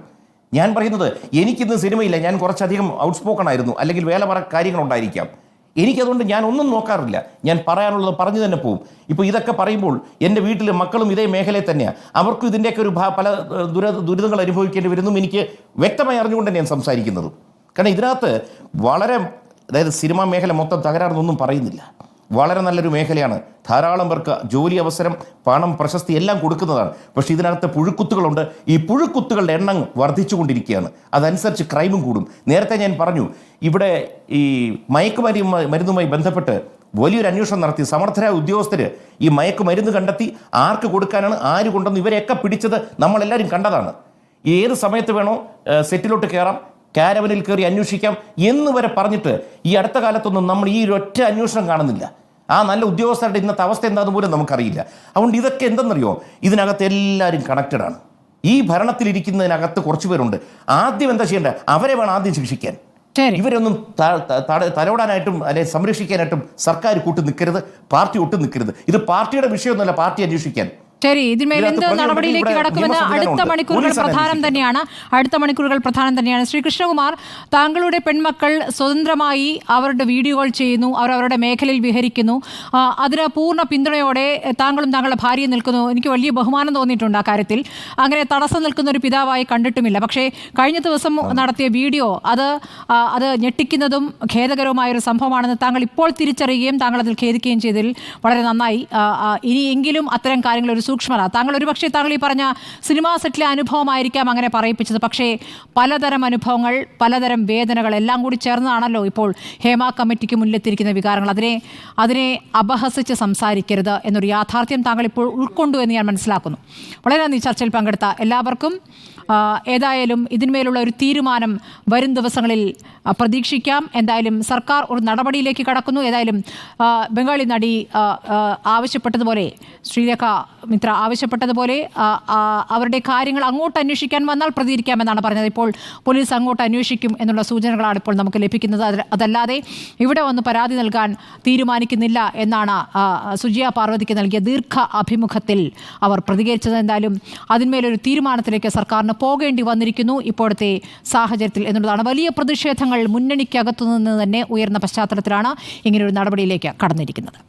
ഞാൻ പറയുന്നത്, എനിക്കിന്ന് സിനിമയില്ല, ഞാൻ കുറച്ചധികം ഔട്ട്സ്പോക്കൺ ആയിരുന്നു, അല്ലെങ്കിൽ വേറെ കാര്യങ്ങളുണ്ടായിരിക്കാം. എനിക്കതുകൊണ്ട് ഞാൻ ഒന്നും നോക്കാറില്ല, ഞാൻ പറയാനുള്ളത് പറഞ്ഞു തന്നെ പോകും. ഇപ്പോൾ ഇതൊക്കെ പറയുമ്പോൾ എൻ്റെ വീട്ടിലെ മക്കളും ഇതേ മേഖലയിൽ തന്നെയാണ്. അവർക്കും ഇതിൻ്റെയൊക്കെ ഒരു പല ദുരിതങ്ങൾ അനുഭവിക്കേണ്ടി വരുന്നു. എനിക്ക് വ്യക്തമായി അറിഞ്ഞുകൊണ്ട് ഞാൻ സംസാരിക്കുന്നത്. കാരണം ഇതിനകത്ത് അതായത് സിനിമാ മേഖല മൊത്തം തകരാറെന്നൊന്നും പറയുന്നില്ല. വളരെ നല്ലൊരു മേഖലയാണ്. ധാരാളം പേർക്ക് ജോലി അവസരം, പണം, പ്രശസ്തി എല്ലാം കൊടുക്കുന്നതാണ്. പക്ഷേ ഇതിനകത്ത് പുഴുക്കുത്തുകളുണ്ട്. ഈ പുഴുക്കുത്തുകളുടെ എണ്ണം വർദ്ധിച്ചുകൊണ്ടിരിക്കുകയാണ്. അതനുസരിച്ച് ക്രൈമും കൂടും. നേരത്തെ ഞാൻ പറഞ്ഞു, ഇവിടെ ഈ മയക്കുമരുന്നുമായി ബന്ധപ്പെട്ട് വലിയൊരു അന്വേഷണം നടത്തി സമർത്ഥരായ ഉദ്യോഗസ്ഥർ ഈ മയക്കുമരുന്ന് കണ്ടെത്തി ആർക്ക് കൊടുക്കാനാണ്, ആര് കൊണ്ടെന്ന് ഇവരെയൊക്കെ പിടിച്ചത് നമ്മളെല്ലാവരും കണ്ടതാണ്. ഏത് സമയത്ത് വേണോ സെറ്റിലോട്ട് കയറാം, കാരവനിൽ കയറി അന്വേഷിക്കാം എന്ന് വരെ പറഞ്ഞിട്ട് ഈ അടുത്ത കാലത്തൊന്നും നമ്മൾ ഈ ഒരൊറ്റ അന്വേഷണം കാണുന്നില്ല. ആ നല്ല ഉദ്യോഗസ്ഥരുടെ ഇന്നത്തെ അവസ്ഥ എന്താണെന്ന് പോലും നമുക്കറിയില്ല. അതുകൊണ്ട് ഇതൊക്കെ എന്തെന്നറിയോ, ഇതിനകത്ത് എല്ലാവരും കണക്റ്റഡാണ്. ഈ ഭരണത്തിലിരിക്കുന്നതിനകത്ത് കുറച്ച് പേരുണ്ട്. ആദ്യം എന്താ ചെയ്യേണ്ടത്? അവരെ വേണം ആദ്യം ശിക്ഷിക്കാൻ. ഇവരൊന്നും തലോടാനായിട്ടും അല്ലെങ്കിൽ സംരക്ഷിക്കാനായിട്ടും സർക്കാർ കൂട്ട് നിൽക്കരുത്, പാർട്ടി ഒട്ടും നിൽക്കരുത്. ഇത് പാർട്ടിയുടെ വിഷയമൊന്നുമല്ല, പാർട്ടി അന്വേഷിക്കാൻ. ശരി, ഇതിന്മേൽ എന്ത് നടപടിയിലേക്ക് കടക്കുമെന്ന് അടുത്ത മണിക്കൂറുകൾ പ്രധാനം തന്നെയാണ്. ശ്രീ കൃഷ്ണകുമാർ, താങ്കളുടെ പെൺമക്കൾ സ്വതന്ത്രമായി അവരുടെ വീഡിയോകൾ ചെയ്യുന്നു, അവരവരുടെ മേഖലയിൽ വിഹരിക്കുന്നു, അതിന് പൂർണ്ണ പിന്തുണയോടെ താങ്കളും താങ്കളുടെ ഭാര്യയും നിൽക്കുന്നു. എനിക്ക് വലിയ ബഹുമാനം തോന്നിയിട്ടുണ്ട് ആ കാര്യത്തിൽ. അങ്ങനെ തടസ്സം നിൽക്കുന്ന ഒരു പിതാവായി കണ്ടിട്ടുമില്ല. പക്ഷേ കഴിഞ്ഞ ദിവസം നടത്തിയ വീഡിയോ അത് ഞെട്ടിക്കുന്നതും ഖേദകരവുമായൊരു സംഭവമാണെന്ന് താങ്കൾ ഇപ്പോൾ തിരിച്ചറിയുകയും താങ്കൾ അതിൽ ഖേദിക്കുകയും ചെയ്തതിൽ വളരെ നന്നായി. ഇനിയെങ്കിലും അത്തരം കാര്യങ്ങൾ ഒരു സൂക്ഷ്മത. താങ്കൾ ഒരുപക്ഷെ താങ്കൾ ഈ പറഞ്ഞ സിനിമാ സെറ്റിലെ അനുഭവമായിരിക്കാം അങ്ങനെ പറയിപ്പിച്ചത്. പക്ഷേ പലതരം അനുഭവങ്ങൾ, പലതരം വേദനകൾ എല്ലാം കൂടി ചേർന്നതാണല്ലോ ഇപ്പോൾ ഹേമ കമ്മിറ്റിക്ക് മുന്നിലെത്തിയിരിക്കുന്ന വികാരങ്ങൾ. അതിനെ അപഹസിച്ച് സംസാരിക്കരുത് എന്നൊരു യാഥാർത്ഥ്യം താങ്കൾ ഇപ്പോൾ ഉൾക്കൊണ്ടു എന്ന് ഞാൻ മനസ്സിലാക്കുന്നു. വളരെ നന്ദി ചർച്ചയിൽ പങ്കെടുത്ത എല്ലാവർക്കും. ഏതായാലും ഇതിന്മേലുള്ള ഒരു തീരുമാനം വരും ദിവസങ്ങളിൽ പ്രതീക്ഷിക്കാം. എന്തായാലും സർക്കാർ ഒരു നടപടിയിലേക്ക് കടക്കുന്നു. ഏതായാലും ബംഗാളി നടി ആവശ്യപ്പെട്ടതുപോലെ ശ്രീലേഖ സുമിത്ര ആവശ്യപ്പെട്ടതുപോലെ അവരുടെ കാര്യങ്ങൾ അങ്ങോട്ട് അന്വേഷിക്കാൻ വന്നാൽ പ്രതികരിക്കാമെന്നാണ് പറഞ്ഞത്. ഇപ്പോൾ പോലീസ് അങ്ങോട്ട് അന്വേഷിക്കും എന്നുള്ള സൂചനകളാണ് ഇപ്പോൾ നമുക്ക് ലഭിക്കുന്നത്. അതല്ലാതെ ഇവിടെ വന്ന് പരാതി നൽകാൻ തീരുമാനിക്കുന്നില്ല എന്നാണ് സുജിയ പാർവതിക്ക് നൽകിയ ദീർഘ അഭിമുഖത്തിൽ അവർ പ്രതികരിച്ചത്. എന്തായാലും അതിന്മേലൊരു തീരുമാനത്തിലേക്ക് സർക്കാരിന് പോകേണ്ടി വന്നിരിക്കുന്നു ഇപ്പോഴത്തെ സാഹചര്യത്തിൽ എന്നുള്ളതാണ്. വലിയ പ്രതിഷേധങ്ങൾ മുന്നണിക്കകത്തുനിന്ന് തന്നെ ഉയർന്ന പശ്ചാത്തലത്തിലാണ് ഇങ്ങനെയൊരു നടപടിയിലേക്ക് കടന്നിരിക്കുന്നത്.